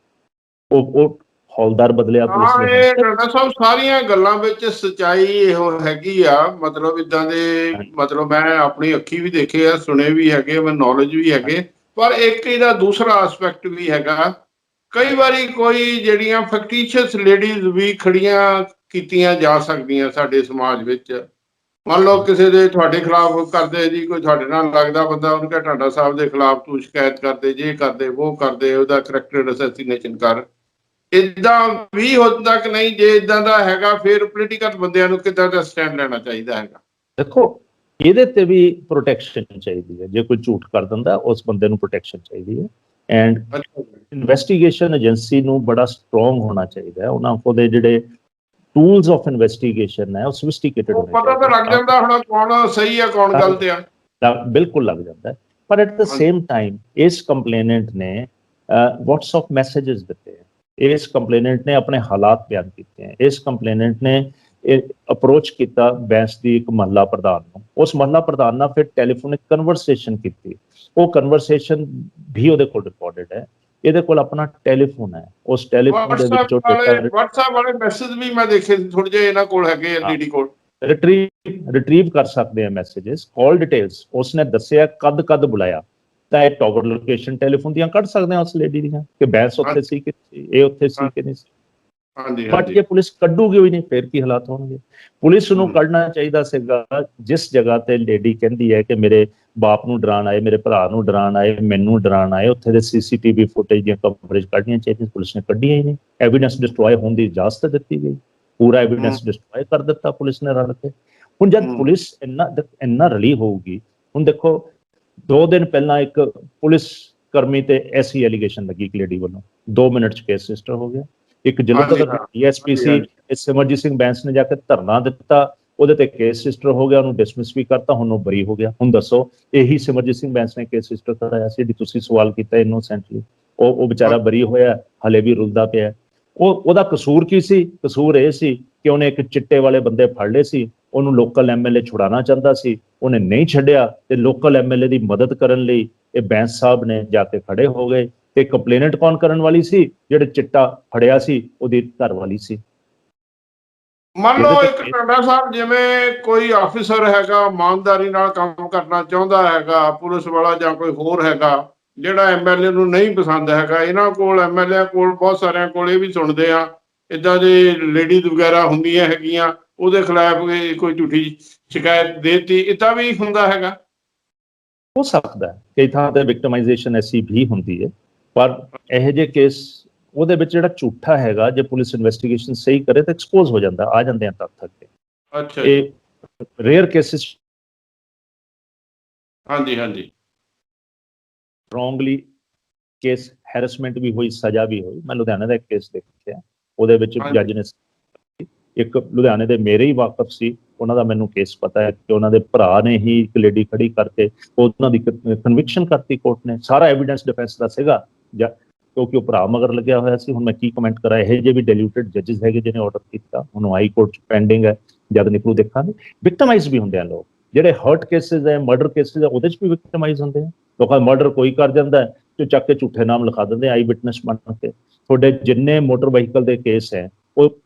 ਉਹ ਹੌਲਦਾਰ ਬਦਲਿਆ ਪੁਲਿਸ ਨੇ। ਡਾਕਟਰ ਸਾਹਿਬ ਸਾਰੀਆਂ ਗੱਲਾਂ ਵਿੱਚ ਸੱਚਾਈ ਇਹੋ ਹੈਗੀ ਆ, ਮਤਲਬ ਇਦਾਂ ਦੇ, ਮਤਲਬ ਮੈਂ ਆਪਣੀ ਅੱਖੀ ਵੀ ਦੇਖੇ ਆ, ਸੁਣੇ ਵੀ ਹੈਗੇ, ਮੈਂ ਨੌਲੇਜ ਵੀ ਹੈਗੇ। ਪਰ ਇੱਕ ਇਹਦਾ ਦੂਸਰਾ ਐਸਪੈਕਟ ਵੀ ਹੈਗਾ, ਕਈ ਵਾਰੀ ਕੋਈ ਜਿਹੜੀਆਂ ਫੈਕਟੀਸ਼ੀਅਸ ਲੇਡੀਜ਼ ਵੀ ਖੜੀਆਂ ਕੀਤੀਆਂ ਜਾ ਸਕਦੀਆਂ ਸਾਡੇ ਸਮਾਜ ਵਿੱਚ। ਮੰਨ ਲਓ ਕਿਸੇ ਦੇ ਤੁਹਾਡੇ ਖਿਲਾਫ ਕਰਦੇ ਜੀ, ਕੋਈ ਤੁਹਾਡੇ ਨਾਲ ਲੱਗਦਾ ਬੰਦਾ, ਉਹਨੂੰ ਕਹੇ ਟਾਂਡਾ ਸਾਹਿਬ ਦੇ ਖਿਲਾਫ ਤੂੰ ਸ਼ਿਕਾਇਤ ਕਰਦੇ, ਜੇ ਕਰਦੇ ਉਹ ਕਰਦੇ, ਉਹਦਾ ਕਰੈਕਟਰ ਅਸੈਸੀਨੇਸ਼ਨ ਕਰ। ਇਦਾਂ ਵੀ ਹੁੰਦਾ ਕਿ ਨਹੀਂ? ਜੇ ਇਦਾਂ ਦਾ ਹੈਗਾ ਫਿਰ ਪੋਲੀਟੀਕਲ ਬੰਦਿਆਂ ਨੂੰ ਕਿੱਦਾਂ ਦਾ ਸਟੈਂਡ ਲੈਣਾ ਚਾਹੀਦਾ ਹੈਗਾ? ਦੇਖੋ ਇਹਦੇ ਤੇ ਵੀ ਪ੍ਰੋਟੈਕਸ਼ਨ ਚਾਹੀਦੀ ਹੈ। ਜੇ ਕੋਈ ਝੂਠ ਕਰ ਦਿੰਦਾ ਉਸ ਬੰਦੇ ਨੂੰ ਪ੍ਰੋਟੈਕਸ਼ਨ ਚਾਹੀਦੀ ਹੈ। ਐਂਡ ਇਨਵੈਸਟੀਗੇਸ਼ਨ ਏਜੰਸੀ ਨੂੰ ਬੜਾ ਸਟਰੋਂਗ ਹੋਣਾ ਚਾਹੀਦਾ ਹੈ। ਉਹਨਾਂ ਕੋਲ ਜਿਹੜੇ ਟੂਲਸ ਆਫ ਇਨਵੈਸਟੀਗੇਸ਼ਨ ਹੈ ਉਹ ਸੋਫਿਸਟੀਕੇਟਡ ਉਹ ਹੋਣੇ ਪਤਾ ਤਾਂ ਲੱਗ ਜਾਂਦਾ ਹੁਣ ਕੌਣ ਸਹੀ ਆ ਕੌਣ ਗਲਤ ਆ। ਬਿਲਕੁਲ ਲੱਗ ਜਾਂਦਾ ਹੈ। ਪਰ ਐਟ ਦ ਸੇਮ ਟਾਈਮ ਇਸ ਕੰਪਲੇਨੈਂਟ ਨੇ WhatsApp ਮੈਸੇजेस ਦਿੱਤੇ ਹੈ, ਇਸ ਕੰਪਲੇਨੈਂਟ ਨੇ ਆਪਣੇ ਹਾਲਾਤ ਬਿਆਨ ਕੀਤੇ ਹੈ, ਇਸ ਕੰਪਲੇਨੈਂਟ ਨੇ ਅਪਰੋਚ ਕੀਤਾ ਬੈਂਸ ਦੀ ਇੱਕ ਮਹੱਲਾ ਪ੍ਰਧਾਨ ਨੂੰ, ਉਸ ਮਹੱਲਾ ਪ੍ਰਧਾਨ ਨਾਲ ਫਿਰ ਟੈਲੀਫੋਨਿਕ ਕਨਵਰਸੇਸ਼ਨ ਕੀਤੀ, ਉਹ ਕਨਵਰਸੇਸ਼ਨ ਵੀ ਉਹਦੇ ਕੋਲ ਰਿਕਾਰਡਡ ਹੈ। ਇਹਦੇ ਕੋਲ ਆਪਣਾ ਟੈਲੀਫੋਨ ਹੈ, ਉਸ ਟੈਲੀਫੋਨ ਦੇ ਵਿੱਚੋਂ WhatsApp ਵਾਲੇ ਮੈਸੇਜ ਵੀ ਮੈਂ ਦੇਖੇ ਥੋੜੇ ਜਿਹੇ ਇਹਨਾਂ ਕੋਲ ਹੈਗੇ ਲੇਡੀ ਕੋਲ ਰਿਟਰੀਵ ਕਰ ਸਕਦੇ ਆ ਮੈਸੇजेस, ਕਾਲ ਡਿਟੇਲਸ ਉਸਨੇ ਦੱਸਿਆ ਕਦ ਬੁਲਾਇਆ, ਤਾਂ ਇਹ ਟਾਵਰ ਲੋਕੇਸ਼ਨ ਟੈਲੀਫੋਨ ਦੀਆਂ ਕੱਢ ਸਕਦੇ ਆ ਉਸ ਲੇਡੀ ਦੀਆਂ ਕਿ ਬੈਂਸ ਉੱਥੇ ਸੀ ਕਿ ਇਹ ਉੱਥੇ ਸੀ ਕਿ ਨਹੀਂ ਸੀ। ਬਟ ਜੇ ਪੁਲਿਸ ਕੱਢੂਗੀ ਵੀ ਨਹੀਂ ਫਿਰ ਕੀ ਹਾਲਾਤ ਹੋਣਗੇ। ਪੁਲਿਸ ਨੂੰ ਕੱਢਣਾ ਚਾਹੀਦਾ ਸੀਗਾ ਜਿਸ ਜਗ੍ਹਾ ਤੇ ਲੇਡੀ ਕਹਿੰਦੀ ਹੈ ਕਿ ਮੇਰੇ ਬਾਪ ਨੂੰ ਡਰਾਉਣ ਆਏ, ਮੇਰੇ ਭਰਾ ਨੂੰ ਡਰਾਉਣ ਆਏ, ਮੈਨੂੰ ਡਰਾਉਣ ਆਏ, ਉੱਥੇ ਦੇ CCTV ਫੁਟੇਜ ਦੀਆਂ ਕਵਰੇਜ ਕੱਢਣੀਆਂ ਚਾਹੀਦੀਆਂ, ਪੁਲਿਸ ਨੇ ਕੱਢੀਆਂ ਹੀ ਨਹੀਂ। ਐਵੀਡੈਂਸ ਡਿਸਟਰੋਏ ਹੋਣ ਦੀ ਇਜਾਜ਼ਤ ਦਿੱਤੀ ਗਈ, ਪੂਰਾ ਐਵੀਡੈਂਸ ਡਿਸਟਰੋਏ ਕਰ ਦਿੱਤਾ ਪੁਲਿਸ ਨੇ ਰਲ ਕੇ। ਹੁਣ ਜਦ ਪੁਲਿਸ ਇੰਨਾ ਰਲੀ ਹੋਊਗੀ, ਹੁਣ ਦੇਖੋ 2 ਦਿਨ ਪਹਿਲਾਂ ਇੱਕ ਪੁਲਿਸ ਕਰਮੀ ਤੇ ਐਸੀ ਐਲੀਗੇਸ਼ਨ ਲੱਗੀ ਇੱਕ ਲੇਡੀ ਵੱਲੋਂ, 2 ਮਿੰਟ ਚ ਕੇਸ ਰਜਿਸਟਰ ਹੋ ਗਿਆ। ਇੱਕ ਜਲੰਧਰ DSP ਸਿਮਰਜੀਤ ਸਿੰਘ ਬੈਂਸ ਨੇ ਜਾ ਕੇ ਧਰਨਾ ਦਿੱਤਾ, ਉਹਦੇ ਤੇ ਕੇਸ ਰਜਿਸਟਰ ਹੋ ਗਿਆ, ਉਹਨੂੰ ਡਿਸਮਿਸ ਵੀ ਕਰਤਾ, ਹੁਣ ਉਹ ਬਰੀ ਹੋ ਗਿਆ। ਹੁਣ ਦੱਸੋ ਇਹੀ ਸਿਮਰਜੀਤ ਸਿੰਘ ਬੈਂਸ ਨੇ ਕੇਸ ਰਜਿਸਟਰ ਕਰਾਇਆ ਸੀ ਜਿਹੜੀ ਤੁਸੀਂ ਸਵਾਲ ਕੀਤਾ ਇਨੋਸੈਂਟਲੀ, ਉਹ ਵਿਚਾਰਾ ਬਰੀ ਹੋਇਆ, ਹਲੇ ਵੀ ਰੁਲਦਾ ਪਿਆ। ਉਹਦਾ ਕਸੂਰ ਕੀ ਸੀ? ਕਸੂਰ ਇਹ ਸੀ ਕਿ ਉਹਨੇ ਇੱਕ ਚਿੱਟੇ ਵਾਲੇ ਬੰਦੇ ਫੜ ਲਏ ਸੀ, ਉਹਨੂੰ ਲੋਕਲ MLA ਛੁਡਾਉਣਾ ਚਾਹੁੰਦਾ ਸੀ, ਉਹਨੇ ਨਹੀਂ ਛੱਡਿਆ ਤੇ ਲੋਕਲ MLA ਦੀ ਮਦਦ ਕਰਨ ਲਈ ਇਹ ਬੈਂਸ ਸਾਹਿਬ ਨੇ ਜਾ ਕੇ ਖੜੇ ਹੋ ਗਏ। ਤੇ ਕੰਪਲੇਨੈਂਟ ਕੌਣ ਕਰਨ ਵਾਲੀ ਸੀ? ਜਿਹੜੇ ਚਿੱਟਾ ਫੜਿਆ ਸੀ ਉਹਦੀ ਘਰ ਵਾਲੀ ਸੀ। ਮੰਨ ਲਓ ਇੱਕ ਟਾਂਡਾ ਸਾਹਿਬ ਜਿਵੇਂ ਕੋਈ ਆਫੀਸਰ ਹੈਗਾ ਇਮਾਨਦਾਰੀ ਨਾਲ ਕੰਮ ਕਰਨਾ ਚਾਹੁੰਦਾ ਹੈਗਾ, ਪੁਲਿਸ ਵਾਲਾ ਜਾਂ ਕੋਈ ਹੋਰ ਹੈਗਾ ਜਿਹੜਾ MLA ਨੂੰ ਨਹੀਂ ਪਸੰਦ ਹੈਗਾ, ਇਹਨਾਂ ਕੋਲ MLA ਕੋਲ ਬਹੁਤ ਸਾਰਿਆਂ ਕੋਲ ਇਹ ਵੀ ਸੁਣਦੇ ਆ ਇੱਦਾਂ ਦੇ ਲੇਡੀਜ਼ ਵਗੈਰਾ ਹੁੰਦੀਆਂ ਹੈਗੀਆਂ, ਉਹਦੇ ਖਿਲਾਫ ਕੋਈ ਝੂਠੀ ਸ਼ਿਕਾਇਤ ਦੇਤੀ, ਇੱਦਾਂ ਵੀ ਹੁੰਦਾ ਹੈਗਾ? ਹੋ ਸਕਦਾ ਹੈ ਕਈ ਥਾਂ ਤੇ ਵਿਕਟਮਾਈਜੇਸ਼ਨ ਐਸੀ ਵੀ ਹੁੰਦੀ ਹੈ, ਪਰ ਇਹੋ ਜਿਹੇ ਕੇਸ ਉਹਦੇ ਵਿੱਚ ਜਿਹੜਾ ਝੂਠਾ ਹੈਗਾ ਜੇ ਪੁਲਿਸ ਇਨਵੈਸਟੀਗੇਸ਼ਨ ਸਹੀ ਕਰੇ ਤਾਂ ਐਕਸਪੋਜ਼ ਹੋ ਜਾਂਦਾ, ਆ ਜਾਂਦੇ ਆ ਤੱਥ ਅੱਗੇ। ਅੱਛਾ, ਇਹ ਰੇਅਰ ਕੇਸਿਸ ਹਾਂਜੀ ਰੋਂਗਲੀ ਕੇਸ ਹੈਰਸਮੈਂਟ ਵੀ ਹੋਈ, ਸਜ਼ਾ ਵੀ ਹੋਈ। ਮੈਂ ਲੁਧਿਆਣਾ ਦਾ ਇੱਕ ਕੇਸ ਦੇਖਿਆ, ਉਹਦੇ ਵਿੱਚ ਜੱਜ ਨੇ ਇੱਕ ਲੁਧਿਆਣੇ ਦੇ ਮੇਰੇ ਹੀ ਵਾਕਫ ਸੀ, ਉਹਨਾਂ ਦਾ ਮੈਨੂੰ ਕੇਸ ਪਤਾ ਹੈ ਕਿ ਉਹਨਾਂ ਦੇ ਭਰਾ ਨੇ ਹੀ ਇੱਕ ਲੇਡੀ ਖੜੀ ਕਰਕੇ ਉਹਨਾਂ ਦੀ ਕਨਵਿਕਸ਼ਨ ਕਰਤੀ ਕੋਰਟ ਨੇ। ਸਾਰਾ ਐਵੀਡੈਂਸ ਡਿਫੈਂਸ ਦਾ ਸੀਗਾ ਕਿਉਂਕਿ ਉਹ ਭਰਾ ਮਗਰ ਲੱਗਿਆ ਹੋਇਆ ਸੀ। ਹੁਣ ਮੈਂ ਕੀ ਕਮੈਂਟ ਕਰਾਂ, ਇਹ ਜਿਹੇ ਵੀ ਡਿਲੂਟਡ ਜੱਜਿਸ ਹੈਗੇ ਜਿਹਨੇ ਆਰਡਰ ਕੀਤਾ, ਹੁਣ ਹਾਈ ਕੋਰਟ ਚ ਪੈਂਡਿੰਗ ਹੈ, ਜਦ ਨਿਕਲੂ ਦੇਖਾਂਗੇ। ਵਿਕਟਮਾਈਜ਼ ਵੀ ਹੁੰਦੇ ਆ ਲੋਕ, ਜਿਹੜੇ ਹਰਟ ਕੇਸਿਸ ਹੈ, ਮਰਡਰ ਕੇਸਿਸ ਹੈ, ਉਹਦੇ ਚ ਵੀ ਵਿਕਟਮਾਈਜ਼ ਹੁੰਦੇ ਆ। ਲੋਕਾਂ ਦਾ ਮਰਡਰ ਕੋਈ ਕਰ ਜਾਂਦਾ ਤੇ ਚੱਕ ਕੇ ਝੂਠੇ ਨਾਮ ਲਿਖਾ ਦਿੰਦੇ ਆਈ ਵਿਟਨੈਸ ਬਣ ਕੇ। ਤੁਹਾਡੇ ਜਿੰਨੇ ਮੋਟਰ ਵਹੀਕਲ ਦੇ ਕੇਸ ਹੈ ਉਹ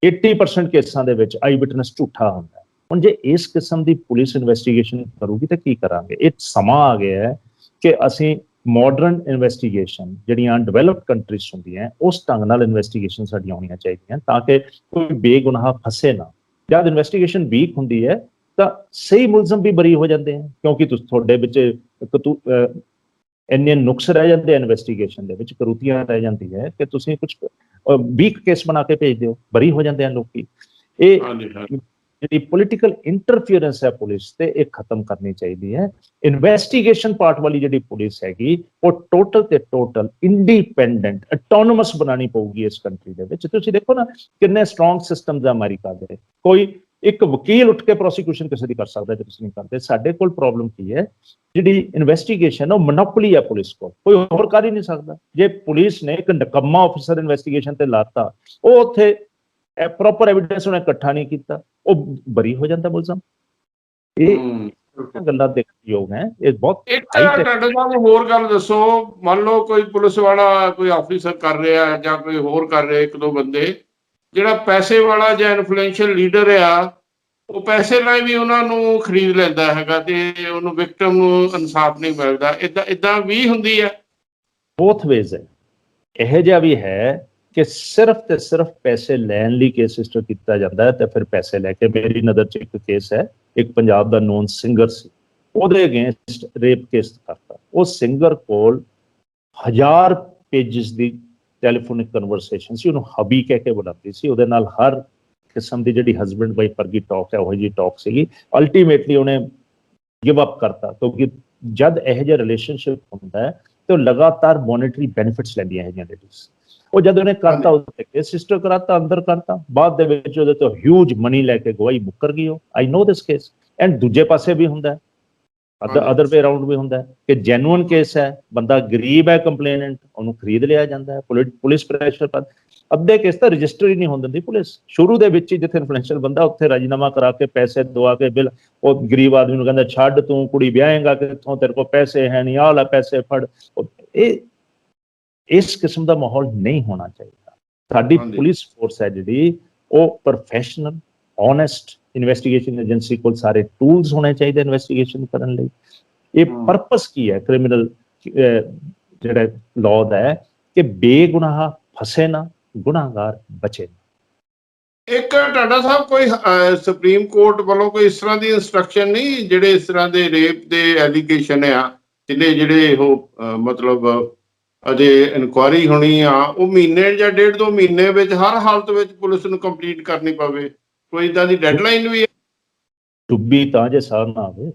80% ਕੇਸਾਂ ਦੇ ਵਿੱਚ ਆਈ ਵਿਟਨੈਸ ਝੂਠਾ ਹੁੰਦਾ। ਹੁਣ ਜੇ ਇਸ ਕਿਸਮ ਦੀ ਪੁਲਿਸ ਇਨਵੈਸਟੀਗੇਸ਼ਨ ਕਰੂਗੀ ਤਾਂ ਕੀ ਕਰਾਂਗੇ? ਇਹ ਸਮਾਂ ਆ ਗਿਆ ਹੈ ਕਿ ਅਸੀਂ ਮਾਡਰਨ ਇਨਵੈਸਟੀਗੇਸ਼ਨ ਜਿਹੜੀਆਂ ਡਿਵੈਲਪਡ ਕੰਟਰੀਜ਼ ਹੁੰਦੀਆਂ ਉਸ ਢੰਗ ਨਾਲ ਇਨਵੈਸਟੀਗੇਸ਼ਨ ਸਾਡੀਆਂ ਹੋਣੀਆਂ ਚਾਹੀਦੀਆਂ ਤਾਂ ਕਿ ਕੋਈ ਬੇਗੁਨਾਹ ਫਸੇ ਨਾ। ਜਦ ਇਨਵੈਸਟੀਗੇਸ਼ਨ ਵੀਕ ਹੁੰਦੀ ਹੈ ਤਾਂ ਸਹੀ ਮੁਲਜ਼ਮ ਵੀ ਬਰੀ ਹੋ ਜਾਂਦੇ ਆ, ਕਿਉਂਕਿ ਤੁਹਾਡੇ ਵਿੱਚ ਇੰਨੇ ਨੁਕਸ ਰਹਿ ਜਾਂਦੇ ਆ ਇਨਵੈਸਟੀਗੇਸ਼ਨ ਦੇ ਵਿੱਚ, ਕਰੂਤੀਆਂ ਰਹਿ ਜਾਂਦੀ ਹੈ ਕਿ ਤੁਸੀਂ ਕੁਝ ਵੀਕ ਕੇਸ ਬਣਾ ਕੇ ਭੇਜ ਦਿਓ, ਬਰੀ ਹੋ ਜਾਂਦੇ ਆ ਲੋਕੀ। ਇਹ ਜਿਹੜੀ ਪੋਲੀਟੀਕਲ ਇੰਟਰਫੀਅਰੈਂਸ ਹੈ ਪੁਲਿਸ ਤੇ, ਇਹ ਖਤਮ ਕਰਨੀ ਚਾਹੀਦੀ ਹੈ। ਇਨਵੈਸਟੀਗੇਸ਼ਨ ਪਾਰਟ ਵਾਲੀ ਜਿਹੜੀ ਪੁਲਿਸ ਹੈਗੀ ਉਹ ਟੋਟਲ ਤੇ ਟੋਟਲ ਇੰਡੀਪੈਂਡੈਂਟ ਆਟੋਨੋਮਸ ਬਣਾਉਣੀ ਪਊਗੀ ਇਸ ਕੰਟਰੀ ਦੇ ਵਿੱਚ। ਤੁਸੀਂ ਦੇਖੋ ਨਾ ਕਿੰਨੇ ਸਟਰੋਂਗ ਸਿਸਟਮਸ ਆ ਅਮਰੀਕਾ ਦੇ, ਕੋਈ ਇੱਕ ਵਕੀਲ ਉੱਠ ਕੇ ਪ੍ਰੋਸੀਕਿਊਸ਼ਨ ਕਿਸੇ ਦੀ ਕਰ ਸਕਦਾ ਜੇ ਤੁਸੀਂ ਨਹੀਂ ਕਰਦੇ। ਸਾਡੇ ਕੋਲ ਪ੍ਰੋਬਲਮ ਕੀ ਹੈ, ਜਿਹੜੀ ਇਨਵੈਸਟੀਗੇਸ਼ਨ ਉਹ ਮੋਨੋਪੋਲੀ ਹੈ ਪੁਲਿਸ ਕੋਲ, ਕੋਈ ਹੋਰ ਕਰ ਹੀ ਨਹੀਂ ਸਕਦਾ। ਜੇ ਪੁਲਿਸ ਨੇ ਇੱਕ ਨਿਕੰਮਾ ਆਫੀਸਰ ਇਨਵੈਸਟੀਗੇਸ਼ਨ ਤੇ ਲਾਤਾ, ਉਹ ਉੱਥੇ ਪ੍ਰੋਪਰ ਐਵੀਡੈਂਸ ਉਹਨੇ ਇਕੱਠਾ ਨਹੀਂ ਕੀਤਾ, ਉਹ ਬਰੀ ਹੋ ਜਾਂਦਾ ਮੁਲਜ਼ਮ। ਇਹ ਗੱਲਾਂ ਦੇਖਣ ਯੋਗ ਹੈ। ਇਹ ਬਹੁਤ ਇੱਕ ਤੁਹਾਡੇ ਨਾਲ ਹੋਰ ਗੱਲ ਦੱਸੋ, ਮੰਨ ਲਓ ਕੋਈ ਪੁਲਿਸ ਵਾਲਾ ਕੋਈ ਆਫੀਸਰ ਕਰ ਰਿਹਾ ਜਾਂ ਕੋਈ ਹੋਰ ਕਰ ਰਿਹਾ, ਇੱਕ ਦੋ ਬੰਦੇ, ਜਿਹੜਾ ਪੈਸੇ ਵਾਲਾ ਜਾਂ ਇਨਫਲੂਐਂਸ਼ੀਅਲ ਲੀਡਰ ਆ, ਉਹ ਪੈਸੇ ਨਾਲ ਵੀ ਉਹਨਾਂ ਨੂੰ ਖਰੀਦ ਲੈਂਦਾ ਹੈਗਾ ਤੇ ਉਹਨੂੰ ਵਿਕਟਮ ਨੂੰ ਇਨਸਾਫ ਨਹੀਂ ਮਿਲਦਾ, ਏਦਾਂ ਵੀ ਹੁੰਦੀ ਹੈ? ਬੋਥ ਵੇਜ਼ ਹੈ। ਇਹੋ ਜਿਹਾ ਵੀ ਹੈ ਕਿ ਸਿਰਫ ਤੇ ਸਿਰਫ ਪੈਸੇ ਲੈਣ ਲਈ ਕੇਸ ਰਜਿਸਟਰ ਕੀਤਾ ਜਾਂਦਾ ਹੈ ਤੇ ਫਿਰ ਪੈਸੇ ਲੈ ਕੇ, ਮੇਰੀ ਨਜ਼ਰ 'ਚ ਇੱਕ ਕੇਸ ਹੈ, ਇੱਕ ਪੰਜਾਬ ਦਾ ਨੋਨ ਸਿੰਗਰ ਸੀ, ਉਹਦੇ ਅਗੇਂਸਟ ਰੇਪ ਕੇਸ ਕਰਤਾ। ਉਹ ਸਿੰਗਰ ਕੋਲ 1000 ਪੇਜਿਸ ਦੀ ਟੈਲੀਫੋਨਿਕ ਕਨਵਰਸੇਸ਼ਨ ਸੀ, ਉਹਨੂੰ ਹਬੀ ਕਹਿ ਕੇ ਬੁਲਾਉਂਦੀ ਸੀ, ਉਹਦੇ ਨਾਲ ਹਰ ਕਿਸਮ ਦੀ ਜਿਹੜੀ ਹਸਬੈਂਡ ਵਾਈਫ ਵਰਗੀ ਟਾਕ ਹੈ ਉਹ ਜੀ ਟਾਕ ਸੀਗੀ। ਅਲਟੀਮੇਟਲੀ ਉਹਨੇ ਗਿਵ ਅਪ ਕਰਤਾ, ਕਿਉਂਕਿ ਜਦ ਇਹੋ ਜਿਹਾ ਰਿਲੇਸ਼ਨਸ਼ਿਪ ਹੁੰਦਾ ਹੈ ਤੇ ਉਹ ਲਗਾਤਾਰ ਮੋਨਿਟਰੀ ਬੈਨੀਫਿਟਸ ਲੈਂਦੀਆਂ ਹੈ ਜਿਹੀਆਂ ਲੇਡੀਜ਼। ਉਹ ਜਦ ਉਹਨੇ ਕਰਤਾ ਉਹਦੇ ਕੇਸ ਰਜਿਸਟਰ ਕਰਾਤਾ, ਅੰਦਰ ਕਰਤਾ, ਬਾਅਦ ਦੇ ਵਿੱਚ ਉਹਦੇ ਤੋਂ ਹਿਊਜ ਮਨੀ ਲੈ ਕੇ ਗਵਾਹੀ ਮੁੱਕਰ ਗਈ ਉਹ। ਆਈ ਨੋ ਦਿਸ ਕੇਸ। ਐਂਡ ਦੂਜੇ ਪਾਸੇ ਵੀ ਹੁੰਦਾ ਹੈ, ਅਦਰ ਵੇ ਅਰਾਊਂਡ ਵੀ ਹੁੰਦਾ ਹੈ ਕਿ ਜੈਨੂਅਨ ਕੇਸ ਹੈ, ਬੰਦਾ ਗਰੀਬ ਹੈ ਕੰਪਲੇਨੈਂਟ, ਉਹਨੂੰ ਖਰੀਦ ਲਿਆ ਜਾਂਦਾ ਹੈ ਪੁਲਿਸ ਪ੍ਰੈਸ਼ਰ ਪਰ। ਅੱਧੇ ਕੇਸ ਤਾਂ ਰਜਿਸਟਰ ਹੀ ਨਹੀਂ ਹੋਣ ਦਿੰਦੀ ਪੁਲਿਸ। ਸ਼ੁਰੂ ਦੇ ਵਿੱਚ ਹੀ ਜਿੱਥੇ ਇਨਫਲੂਐਂਸ਼ੀਅਲ ਬੰਦਾ ਉੱਥੇ ਰਾਜੀਨਾਮਾ ਕਰਾ ਕੇ ਪੈਸੇ ਦਵਾ ਕੇ ਬਿੱਲ, ਉਹ ਗਰੀਬ ਆਦਮੀ ਨੂੰ ਕਹਿੰਦਾ ਛੱਡ ਤੂੰ ਕੁੜੀ ਵਿਆਹੇਗਾ ਕਿੱਥੋਂ, ਤੇਰੇ ਕੋਲ ਪੈਸੇ ਹੈ ਨਹੀਂ, ਆਹ ਲੈ ਪੈਸੇ ਫੜ। ਇਹ ਇਸ ਕਿਸਮ ਦਾ ਮਾਹੌਲ ਨਹੀਂ ਹੋਣਾ ਚਾਹੀਦਾ। ਸਾਡੀ ਪੁਲਿਸ ਫੋਰਸ ਹੈ ਜਿਹੜੀ ਉਹ ਪ੍ਰੋਫੈਸ਼ਨਲ, ਓਨੈਸਟ, ਇਨਵੈਸਟੀਗੇਸ਼ਨ ਏਜੰਸੀ ਕੋਲ ਸਾਰੇ ਟੂਲਸ ਹੋਣੇ ਚਾਹੀਦੇ ਇਨਵੈਸਟੀਗੇਸ਼ਨ ਕਰਨ ਲਈ। ਇਹ ਪਰਪਸ ਕੀ ਹੈ ਕ੍ਰਿਮੀਨਲ ਜਿਹੜਾ ਲਾਅ ਦਾ ਹੈ ਕਿ ਬੇਗੁਨਾਹ ਫਸੇ ਨਾ, ਗੁਨਾਹਗਾਰ ਬਚੇ ਨਾ। ਇੱਕ ਟਾਡਾ ਸਾਹਿਬ ਕੋਈ ਸੁਪਰੀਮ ਕੋਰਟ ਵੱਲੋਂ ਕੋਈ ਇਸ ਤਰ੍ਹਾਂ ਦੀ ਇੰਸਟਰਕਸ਼ਨ ਨਹੀਂ, ਜਿਹੜੇ ਇਸ ਤਰ੍ਹਾਂ ਦੇ ਰੇਪ ਦੇ ਐਲੀਗੇਸ਼ਨ ਆ ਜਿਹੜੇ ਉਹ ਮਤਲਬ ਅਜੇ ਇਨਕੁਆਇਰੀ ਹੋਣੀ ਆ, ਉਹ ਮਹੀਨੇ ਜਾਂ 1.5-2 ਮਹੀਨੇ ਵਿੱਚ ਹਰ ਹਾਲਤ ਵਿੱਚ ਪੁਲਿਸ ਨੂੰ ਕੰਪਲੀਟ ਕਰਨੀ ਪਵੇ? ਕੋਈ ਇਦਾਂ ਦੀ ਡੈਡਲਾਈਨ ਵੀ ਹੈ? ਡੁੱਬੀ ਤਾਂ ਜੇ ਸਾਰ ਨਾ ਆਵੇ।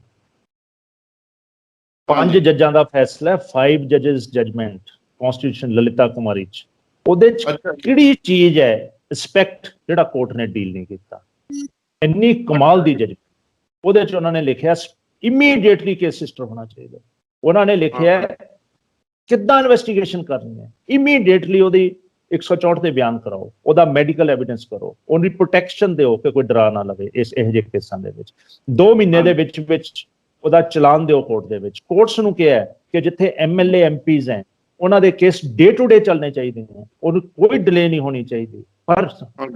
5 ਜੱਜਾਂ ਦਾ ਫੈਸਲਾ, 5 ਜੱਜਸ ਜਜਮੈਂਟ ਕਨਸਟੀਟਿਊਸ਼ਨ ਲਲਿਤਾ ਕੁਮਾਰੀ ਚ। ਉਹਦੇ ਚ ਕਿਹੜੀ ਚੀਜ਼ ਹੈ ਰਿਸਪੈਕਟ ਜਿਹੜਾ ਕੋਰਟ ਨੇ ਡੀਲ ਨਹੀਂ ਕੀਤਾ। ਇੰਨੀ ਕਮਾਲ ਦੀ ਜਜਮੈਂਟ ਉਹਦੇ ਚ ਉਹਨਾਂ ਨੇ ਲਿਖਿਆ ਇਮੀਡੀਏਟਲੀ ਕੇਸ ਰਜਿਸਟਰ ਹੋਣਾ ਚਾਹੀਦਾ। ਉਹਨਾਂ ਨੇ ਲਿਖਿਆ ਕਿੱਦਾਂ ਇਨਵੈਸਟੀਗੇਸ਼ਨ ਕਰਨੀ ਹੈ, ਇਮੀਡੀਏਟਲੀ ਉਹਦੀ 164 ਤੇ ਬਿਆਨ ਕਰਾਓ, ਉਹਦਾ ਮੈਡੀਕਲ ਐਵੀਡੈਂਸ ਕਰੋ, ਉਹਦੀ ਪ੍ਰੋਟੈਕਸ਼ਨ ਦਿਓ ਕਿ ਕੋਈ ਡਰਾ ਨਾ ਲਵੇ। ਇਹੋ ਜਿਹੇ ਕੇਸਾਂ ਦੇ ਵਿੱਚ 2 ਮਹੀਨੇ ਦੇ ਵਿੱਚ ਉਹਦਾ ਚਲਾਨ ਦਿਓ ਕੋਰਟ ਦੇ ਵਿੱਚ। ਕੋਰਟਸ ਨੂੰ ਕਿਹਾ ਹੈ ਕਿ ਜਿੱਥੇ MLA MPs ਹੈ ਉਹਨਾਂ ਦੇ ਕੇਸ ਡੇ ਟੂ ਡੇ ਚੱਲਣੇ ਚਾਹੀਦੇ ਨੇ, ਉਹਨੂੰ ਕੋਈ ਡਿਲੇ ਨਹੀਂ ਹੋਣੀ ਚਾਹੀਦੀ। ਪਰ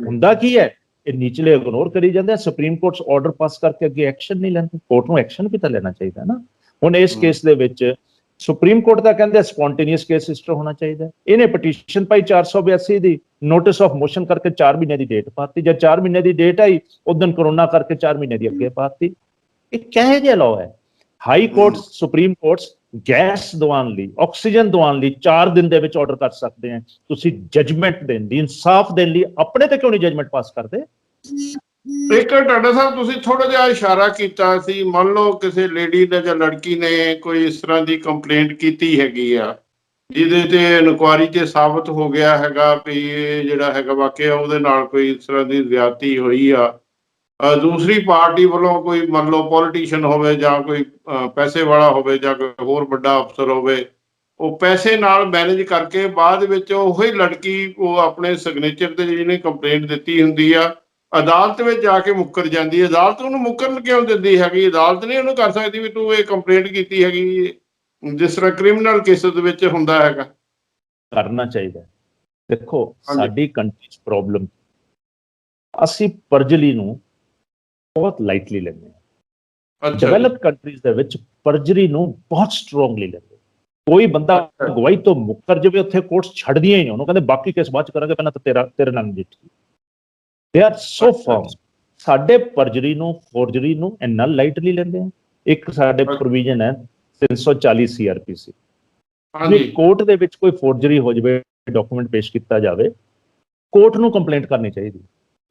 ਹੁੰਦਾ ਕੀ ਹੈ, ਇਹ ਨੀਚਲੇ ਇਗਨੋਰ ਕਰੀ ਜਾਂਦੇ ਆ। ਸੁਪਰੀਮ ਕੋਰਟ ਆਰਡਰ ਪਾਸ ਕਰਕੇ ਅੱਗੇ ਐਕਸ਼ਨ ਨਹੀਂ ਲੈਂਦੇ। ਕੋਰਟ ਨੂੰ ਐਕਸ਼ਨ ਵੀ ਤਾਂ ਲੈਣਾ ਚਾਹੀਦਾ ਨਾ। ਹੁਣ ਇਸ ਕੇਸ ਦੇ ਵਿੱਚ ਸੁਪਰੀਮ ਕੋਰਟ ਦਾ ਕਹਿੰਦੇ ਸਪੌਂਟੇਨੀਅਸ ਕੇਸ ਰਜਿਸਟਰ ਹੋਣਾ ਚਾਹੀਦਾ। ਇਹਨੇ petition Bhai 482 the, notice of motion ਕਰਕੇ 4 ਮਹੀਨੇ ਦੀ ਡੇਟ ਪਾਤੀ। ਜਦ 4 ਮਹੀਨੇ ਦੀ ਡੇਟ ਆਈ ਉਦੋਂ ਕਰੋਨਾ ਕਰਕੇ 4 ਮਹੀਨੇ ਦੀ ਅੱਗੇ ਪਾਤੀ। ਇਹ ਕਿਹੋ ਜਿਹਾ ਲਾਅ ਹੈ? High court, supreme courts gas ਦਵਾਉਣ ਲਈ, ਆਕਸੀਜਨ ਦਵਾਉਣ ਲਈ 4 ਦਿਨ ਦੇ ਵਿੱਚ ਆਰਡਰ ਕਰ ਸਕਦੇ ਆ। ਤੁਸੀਂ ਜਜਮੈਂਟ ਦੇਣ ਦੀ, ਇਨਸਾਫ ਦੇਣ ਲਈ ਆਪਣੇ ਤੇ ਕਿਉਂ ਨਹੀਂ ਜਜਮੈਂਟ ਪਾਸ ਕਰਦੇ? ਇੱਕ ਟਾਡਾ ਸਾਹਿਬ ਤੁਸੀਂ ਥੋੜਾ ਜਿਹਾ ਇਸ਼ਾਰਾ ਕੀਤਾ ਸੀ, ਮੰਨ ਲਓ ਕਿਸੇ ਲੇਡੀ ਨੇ ਜਾਂ ਲੜਕੀ ਨੇ ਕੋਈ ਇਸ ਤਰ੍ਹਾਂ ਦੀ ਕੰਪਲੇਂਟ ਕੀਤੀ ਹੈਗੀ ਆ ਜਿਹਦੇ ਤੇ ਇਨਕੁਆਇਰੀ 'ਚ ਸਾਬਤ ਹੋ ਗਿਆ ਹੈਗਾ ਵੀ ਇਹ ਜਿਹੜਾ ਹੈਗਾ ਵਾਕਿਆ ਉਹਦੇ ਨਾਲ ਕੋਈ ਇਸ ਤਰ੍ਹਾਂ ਦੀ ਜ਼ਿਆਦਤੀ ਹੋਈ ਆ। ਦੂਸਰੀ ਪਾਰਟੀ ਵੱਲੋਂ ਕੋਈ ਮੰਨ ਲਓ ਪੋਲੀਟੀਸ਼ੀਅਨ ਹੋਵੇ ਜਾਂ ਕੋਈ ਪੈਸੇ ਵਾਲਾ ਹੋਵੇ ਜਾਂ ਕੋਈ ਹੋਰ ਵੱਡਾ ਅਫਸਰ ਹੋਵੇ, ਉਹ ਪੈਸੇ ਨਾਲ ਮੈਨੇਜ ਕਰਕੇ ਬਾਅਦ ਵਿੱਚ ਉਹੀ ਲੜਕੀ ਉਹ ਆਪਣੇ ਸਿਗਨੇਚਰ ਤੇ ਜਿਹਨੇ ਕੰਪਲੇਂਟ ਦਿੱਤੀ ਹੁੰਦੀ ਆ ਅਦਾਲਤ ਵਿੱਚ ਜਾ ਕੇ ਮੁੱਕਰ ਜਾਂਦੀ ਹੈ। ਅਦਾਲਤ ਉਹਨੂੰ ਮੁੱਕਰਨ ਕਿਉਂ ਦਿੰਦੀ ਹੈਗੀ? ਅਦਾਲਤ ਨਹੀਂ ਉਹਨੂੰ ਕਰ ਸਕਦੀ ਵੀ ਤੂੰ ਇਹ ਕੰਪਲੇਂਟ ਕੀਤੀ ਹੈਗੀ, ਜਿਸ ਤਰ੍ਹਾਂ ਕ੍ਰਿਮੀਨਲ ਕੇਸਿਸ ਦੇ ਵਿੱਚ ਹੁੰਦਾ ਹੈਗਾ? ਕਰਨਾ ਚਾਹੀਦਾ। ਦੇਖੋ ਸਾਡੀ ਕੰਟਰੀ 'ਚ ਪ੍ਰੋਬਲਮ, ਅਸੀਂ ਪਰਜਲੀ ਨੂੰ ਬਹੁਤ ਲਾਈਟਲੀ ਲੈਂਦੇ ਹਾਂ। ਡਿਵੈਲਪ ਕੰਟਰੀਜ਼ ਦੇ ਵਿੱਚ ਪਰਜਰੀ ਨੂੰ ਬਹੁਤ ਸਟਰੋਂਗਲੀ ਲੈਂਦੇ। ਕੋਈ ਬੰਦਾ ਗਵਾਹੀ ਤੋਂ ਮੁੱਕਰ ਜਾਵੇ ਉੱਥੇ ਕੋਰਟਸ ਛੱਡਦੀਆਂ ਹੀ ਨਹੀਂ ਉਹਨੂੰ, ਕਹਿੰਦੇ ਬਾਕੀ ਕੇਸ ਬਾਅਦ ਚ ਕਰਾਂਗੇ, ਪਹਿਲਾਂ ਤਾਂ ਤੇਰੇ ਨਾਲ ਨਜਿੱਠੀ। They are so firm. ਸਾਡੇ ਪਰਜਰੀ ਨੂੰ, ਫੋਰਜਰੀ ਨੂੰ ਇੰਨਾ ਲਾਈਟਲੀ ਲੈਂਦੇ ਆ। ਇੱਕ ਸਾਡੇ ਪ੍ਰੋਵੀਜ਼ਨ ਹੈ 340 CRPC, ਕੋਰਟ ਦੇ ਵਿੱਚ ਕੋਈ ਫੋਰਜਰੀ ਹੋ ਜਾਵੇ, ਡਾਕੂਮੈਂਟ ਪੇਸ਼ ਕੀਤਾ ਜਾਵੇ, ਕੋਰਟ ਨੂੰ ਕੰਪਲੇਂਟ ਕਰਨੀ ਚਾਹੀਦੀ।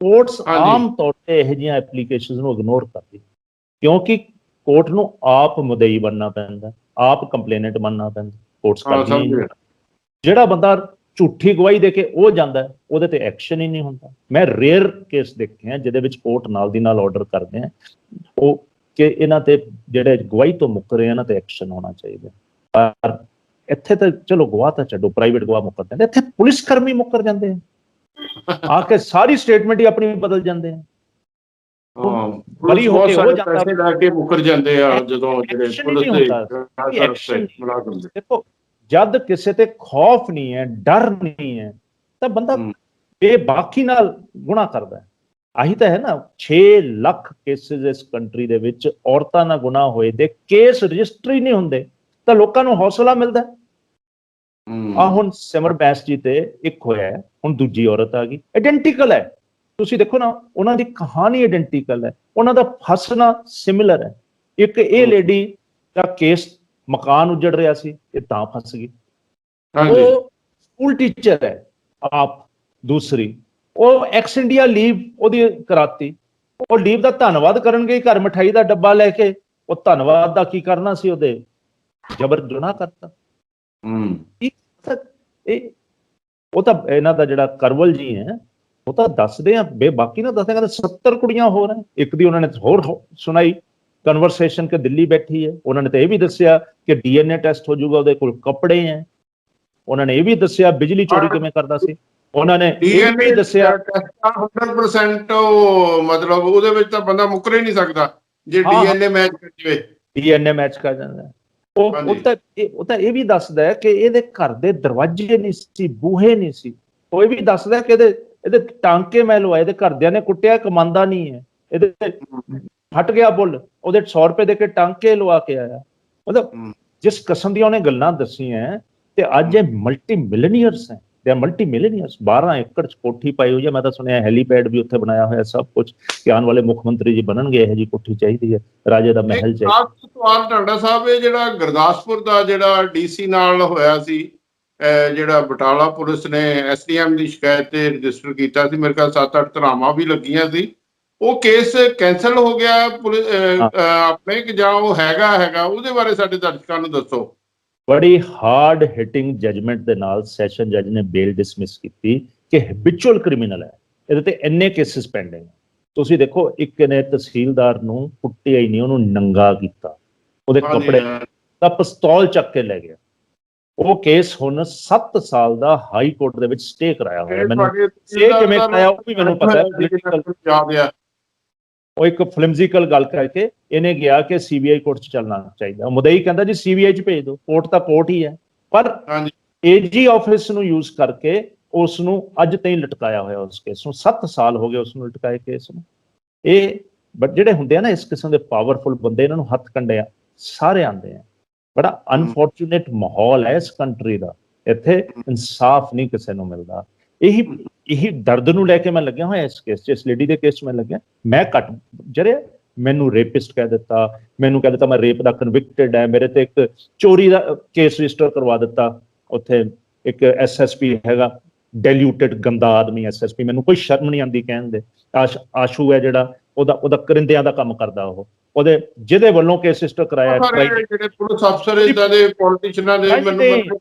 ਕੋਰਟਸ ਆਮ ਤੌਰ ਤੇ ਇਹੋ ਜਿਹੀਆਂ ਐਪਲੀਕੇਸ਼ਨਸ ਨੂੰ ਇਗਨੋਰ ਕਰਦੀ, ਕਿਉਂਕਿ ਕੋਰਟ ਨੂੰ ਆਪ ਮੁਦਈ ਬਣਨਾ ਪੈਂਦਾ, ਆਪ ਕੰਪਲੇਨੈਂਟ ਬਣਨਾ ਪੈਂਦਾ। ਕੋਰਟਸ ਕਰਦੀ, ਜਿਹੜਾ ਬੰਦਾ ਝੂਠੀ ਗਵਾਹੀ ਦੇ ਕੇ ਉਹ ਜਾਂਦਾ ਉਹਦੇ ਤੇ ਐਕਸ਼ਨ ਹੀ ਨਹੀਂ ਹੁੰਦਾ। ਮੈਂ ਰੇਅਰ ਕੇਸ ਦੇਖੇ ਆ ਜਿਹਦੇ ਵਿੱਚ ਕੋਰਟ ਨਾਲ ਦੀ ਨਾਲ ਆਰਡਰ ਕਰਦੇ ਆ ਉਹ ਕਿ ਇਹਨਾਂ ਤੇ ਜਿਹੜੇ ਗਵਾਹੀ ਤੋਂ ਮੁੱਕਰ ਰਹੇ ਇਹਨਾਂ ਤੇ ਐਕਸ਼ਨ ਹੋਣਾ ਚਾਹੀਦਾ। ਪਰ ਇੱਥੇ ਤਾਂ ਚਲੋ ਗਵਾਹ ਤਾਂ ਛੱਡੋ, ਪ੍ਰਾਈਵੇਟ ਗਵਾਹ ਮੁੱਕਰ ਜਾਂਦੇ, ਇੱਥੇ ਪੁਲਿਸ ਕਰਮੀ ਮੁੱਕਰ ਜਾਂਦੇ ਆ ਕੇ ਸਾਰੀ ਸਟੇਟਮੈਂਟ ਹੀ ਆਪਣੀ ਬਦਲ ਜਾਂਦੇ ਆ। ਬਰੀ ਹੋ ਕੇ ਹੋ ਜਾਂਦਾ, ਪੈਸੇ ਲਾ ਕੇ ਮੁੱਕਰ ਜਾਂਦੇ ਆ ਜਦੋਂ ਜਿਹੜੇ ਪੁਲਿਸ ਦੇ ਮੁਲਾਜ਼ਮ। ਦੇਖੋ ਜਦ ਕਿਸੇ ਤੇ ਖੌਫ ਨਹੀਂ ਹੈ, ਡਰ ਨਹੀਂ ਹੈ, ਤਾਂ ਬੰਦਾ ਬੇਬਾਕੀ ਨਾਲ ਗੁਨਾਹ ਕਰਦਾ ਹੈ। ਆਹੀ ਤਾਂ ਹੈ ਨਾ, 6 ਲੱਖ ਕੇਸਿਸ ਇਸ ਕੰਟਰੀ ਦੇ ਵਿੱਚ ਔਰਤਾਂ ਨਾਲ ਗੁਨਾਹ ਹੋਏ ਦੇ ਕੇਸ ਰਜਿਸਟਰੀ ਨਹੀਂ ਹੁੰਦੇ, ਤਾਂ ਲੋਕਾਂ ਨੂੰ ਹੌਸਲਾ ਮਿਲਦਾ। ਆ ਹੁਣ ਸਿਮਰ ਬੈਂਸ ਜੀ ਤੇ ਇੱਕ ਹੋਇਆ, ਹੁਣ ਦੂਜੀ ਔਰਤ ਆ ਗਈ, ਆਇਡੈਂਟੀਕਲ ਹੈ। ਤੁਸੀਂ ਦੇਖੋ ਨਾ, ਉਹਨਾਂ ਦੀ ਕਹਾਣੀ ਆਇਡੈਂਟੀਕਲ ਹੈ, ਉਹਨਾਂ ਦਾ ਫਸਣਾ ਸਿਮਿਲਰ ਹੈ। ਇੱਕ ਇਹ ਲੇਡੀ ਦਾ ਕੇਸ ਮਕਾਨ ਉਜੜ ਰਿਹਾ ਸੀ, ਇਹ ਤਾਂ ਫਸ ਗਈ। ਉਹ ਸਕੂਲ ਟੀਚਰ ਹੈ ਆਪ, ਦੂਸਰੀ ਉਹ ਐਕਸ ਇੰਡੀਆ ਲੀਵ ਉਹਦੀ ਕਰਾਤੀ। ਉਹ ਲੀਵ ਦਾ ਧੰਨਵਾਦ ਕਰਨਗੇ ਘਰ ਮਠਾਈ ਦਾ ਡੱਬਾ ਲੈ ਕੇ, ਉਹ ਧੰਨਵਾਦ ਦਾ ਕੀ ਕਰਨਾ ਸੀ, ਉਹਦੇ ਜ਼ਬਰ ਗੁਨਾਹ ਕਰਤਾ। ਇਹ ਉਹ ਤਾਂ ਇਹਨਾਂ ਦਾ ਜਿਹੜਾ ਕਰਵਲ ਜੀ ਹੈ ਉਹ ਤਾਂ ਦੱਸਦੇ ਆ, ਬਾਕੀ ਨਾ ਦੱਸਦੇ ਕਹਿੰਦੇ 70 ਕੁੜੀਆਂ ਹੋਰ ਹੈ। ਇੱਕ ਦੀ ਉਹਨਾਂ ਨੇ ਹੋਰ ਸੁਣਾਈ ਕਨਵਰਸੇਸ਼ਨ ਕਿ ਦਿੱਲੀ ਬੈਠੀ ਹੈ। ਉਹਨਾਂ ਨੇ ਤਾਂ ਇਹ ਵੀ ਦੱਸਿਆ ਕਿ DNA ਟੈਸਟ ਹੋ ਜਾਊਗਾ, ਉਹਦੇ ਕੋਲ ਕੱਪੜੇ ਹੈ। ਉਹਨਾਂ ਨੇ ਇਹ ਵੀ ਦੱਸਿਆ ਬਿਜਲੀ ਚੋਰੀ ਕਿਵੇਂ ਕਰਦਾ ਸੀ। ਉਹਨਾਂ ਨੇ ਇਹ ਵੀ ਦੱਸਿਆ 100% ਮਤਲਬ ਉਹਦੇ ਵਿੱਚ ਤਾਂ ਬੰਦਾ ਮੁੱਕਰ ਹੀ ਨਹੀਂ ਸਕਦਾ ਜੇ DNA ਮੈਚ ਕਰ ਜਾਵੇ। DNA ਮੈਚ ਕਰ ਜਾਂਦਾ। ਉਹ ਤਾਂ ਇਹ ਵੀ ਦੱਸਦਾ ਹੈ ਕਿ ਇਹਦੇ ਘਰ ਦੇ ਦਰਵਾਜ਼ੇ ਨਹੀਂ ਸੀ, ਬੂਹੇ ਨਹੀਂ ਸੀ। ਉਹ ਇਹ ਵੀ ਦੱਸਦਾ ਕਿ ਇਹਦੇ ਟਾਂਕੇ ਮੈਂ ਲਵਾਏ, ਇਹਦੇ ਘਰਦਿਆਂ ਨੇ ਕੁੱਟਿਆ, ਕਮਾਂਦਾ ਨਹੀਂ ਹੈ, ਇਹਦੇ ਹਟ ਗਿਆ ਬੁੱਲ, ਉਹਦੇ 100 ਰੁਪਏ ਦੇ ਕੇ ਟਾਂਕੇ ਲਵਾ ਕੇ ਆਇਆ। ਮਤਲਬ ਜਿਸ ਕਿਸਮ ਦੀਆਂ ਉਹਨੇ ਗੱਲਾਂ ਦੱਸੀਆਂ, ਤੇ ਅੱਜ ਇਹ ਮਲਟੀ ਮਿਲੀਅਨੀਅਰਸ ਹੈ। ਮਲਟੀ ਮਿਲੀਅਨੀਅਰਸ 12 ਏਕੜ 'ਚ ਕੋਠੀ ਪਾਈ ਹੋਈ ਹੈ। ਮੈਂ ਤਾਂ ਸੁਣਿਆ ਹੈਲੀਪੈਡ ਵੀ ਉੱਥੇ ਬਣਾਇਆ ਹੋਇਆ, ਸਭ ਕੁਝ, ਕਿ ਆਉਣ ਵਾਲੇ ਮੁੱਖ ਮੰਤਰੀ ਜੀ ਬਣਨਗੇ, ਇਹੋ ਜਿਹੀ ਕੋਠੀ ਚਾਹੀਦੀ ਹੈ, ਰਾਜੇ ਦਾ ਮਹਿਲ ਚਾਹੀਦਾ। ਸਵਾਲ ਤੁਹਾਡਾ ਸਾਹਿਬ, ਇਹ ਜਿਹੜਾ ਗੁਰਦਾਸਪੁਰ ਦਾ ਜਿਹੜਾ DC ਨਾਲ ਹੋਇਆ ਸੀ, ਜਿਹੜਾ ਬਟਾਲਾ ਪੁਲਿਸ ਨੇ SDM ਦੀ ਸ਼ਿਕਾਇਤ ਤੇ ਰਜਿਸਟਰ ਕੀਤਾ ਸੀ, ਮੇਰੇ ਖਿਆਲ 7-8 ਧਾਰਾਵਾਂ ਵੀ ਲੱਗੀਆਂ ਸੀ, ਉਹ ਕੇਸ ਕੈਂਸਲ ਹੋ ਗਿਆ ਪੁਲਿਸ ਆਪਣੇ ਕਿ ਜਾਂ ਉਹ ਹੈਗਾ? ਉਹਦੇ ਬਾਰੇ ਸਾਡੇ ਦਰਸ਼ਕਾਂ ਨੂੰ ਦੱਸੋ। ਬੜੀ ਹਾਰਡ ਹਿਟਿੰਗ ਜਜਮੈਂਟ ਦੇ ਨਾਲ ਸੈਸ਼ਨ ਜੱਜ ਨੇ ਬੇਲ ਡਿਸਮਿਸ ਕੀਤੀ ਕਿ ਹੈਬਿਚੁਅਲ ਕ੍ਰਿਮੀਨਲ ਹੈ, ਇਹਦੇ ਤੇ ਇੰਨੇ ਕੇਸਿਸ ਪੈਂਡਿੰਗ। ਤੁਸੀਂ ਦੇਖੋ, ਇੱਕ ਨੇ ਤਹਿਸੀਲਦਾਰ ਨੂੰ ਕੁੱਟਿਆ ਹੀ ਨਹੀਂ, ਉਹਨੂੰ ਨੰਗਾ ਕੀਤਾ, ਉਹਦੇ ਕੱਪੜੇ ਦਾ ਪਿਸਤੌਲ ਚੱਕ ਕੇ ਲੈ ਗਿਆ। ਉਹ ਕੇਸ ਹੁਣ 7 ਸਾਲ ਦਾ ਹਾਈ ਕੋਰਟ ਦੇ ਵਿੱਚ ਸਟੇ ਕਰਾਇਆ ਹੋਇਆ। ਮੈਨੂੰ ਸਟੇ ਕਿਵੇਂ ਕਰਾਇਆ ਉਹ ਵੀ ਮੈਨੂੰ ਪਤਾ ਹੈ। ਉਹ ਇੱਕ ਫਲਿਮਜ਼ੀਕਲ ਗੱਲ ਕਰਕੇ ਇਹਨੇ ਗਿਆ ਕਿ CBI ਕੋਰਟ 'ਚ ਚੱਲਣਾ ਚਾਹੀਦਾ। ਮੁਦਈ ਕਹਿੰਦਾ ਜੀ CBI 'ਚ ਭੇਜ ਦਿਓ, ਕੋਰਟ ਤਾਂ ਕੋਰਟ ਹੀ ਹੈ। ਪਰ AG ਆਫਿਸ ਨੂੰ ਯੂਜ਼ ਕਰਕੇ ਉਸ ਨੂੰ ਅੱਜ ਤਾਈਂ ਲਟਕਾਇਆ ਹੋਇਆ, ਉਸ ਕੇਸ ਨੂੰ 7 ਸਾਲ ਹੋ ਗਏ ਉਸ ਨੂੰ ਲਟਕਾਏ ਕੇਸ ਨੂੰ। ਇਹ ਜਿਹੜੇ ਹੁੰਦੇ ਆ ਨਾ ਇਸ ਕਿਸਮ ਦੇ ਪਾਵਰਫੁਲ ਬੰਦੇ, ਇਹਨਾਂ ਨੂੰ ਹੱਥ ਕੰਡੇ ਆ ਸਾਰੇ ਆਉਂਦੇ ਆ। ਬੜਾ ਅਨਫੋਰਚੂਨੇਟ ਮਾਹੌਲ ਹੈ ਇਸ ਕੰਟਰੀ ਦਾ, ਇੱਥੇ ਇਨਸਾਫ ਨਹੀਂ ਕਿਸੇ ਨੂੰ ਮਿਲਦਾ। ਇਹੀ ਦਰਦ ਨੂੰ ਲੈ ਕੇ ਮੈਂ ਲੱਗਿਆ ਹੋਇਆ ਇਸ ਕੇਸ 'ਚ, ਇਸ ਲੇਡੀ ਦੇ ਕੇਸ 'ਚ ਮੈਂ ਲੱਗਿਆ। ਮੈਂ ਘੱਟ ਜਰਿਆ, ਮੈਨੂੰ ਰੇਪਿਸਟ ਕਹਿ ਦਿੱਤਾ, ਮੈਨੂੰ ਕਹਿ ਦਿੱਤਾ ਮੈਂ ਰੇਪ ਦਾ ਕਨਵਿਕਟਡ ਹੈ, ਮੇਰੇ ਤੇ ਇੱਕ ਚੋਰੀ ਦਾ ਕੇਸ ਰਜਿਸਟਰ ਕਰਵਾ ਦਿੱਤਾ। ਉੱਥੇ ਇੱਕ SSP ਹੈਗਾ, ਡੈਲਿਊਟਡ ਗੰਦਾ ਆਦਮੀ SSP, ਮੈਨੂੰ ਕੋਈ ਸ਼ਰਮ ਨਹੀਂ ਆਉਂਦੀ ਕਹਿਣ ਦੇ। ਆਸ਼ੂ ਹੈ ਜਿਹੜਾ, ਉਹਦਾ ਕਰਿੰਦਿਆਂ ਦਾ ਕੰਮ ਕਰਦਾ, ਉਹਦੇ ਜਿਹਦੇ ਵੱਲੋਂ ਕੇਸ ਰਜਿਸਟਰ ਕਰਾਇਆ। ਜਿਹੜੇ ਪੁਲਿਸ ਅਫਸਰ ਇਦਾਂ ਦੇ ਪੋਲੀਟੀਸ਼ੀਅਨਾਂ ਦੇ, ਮੈਨੂੰ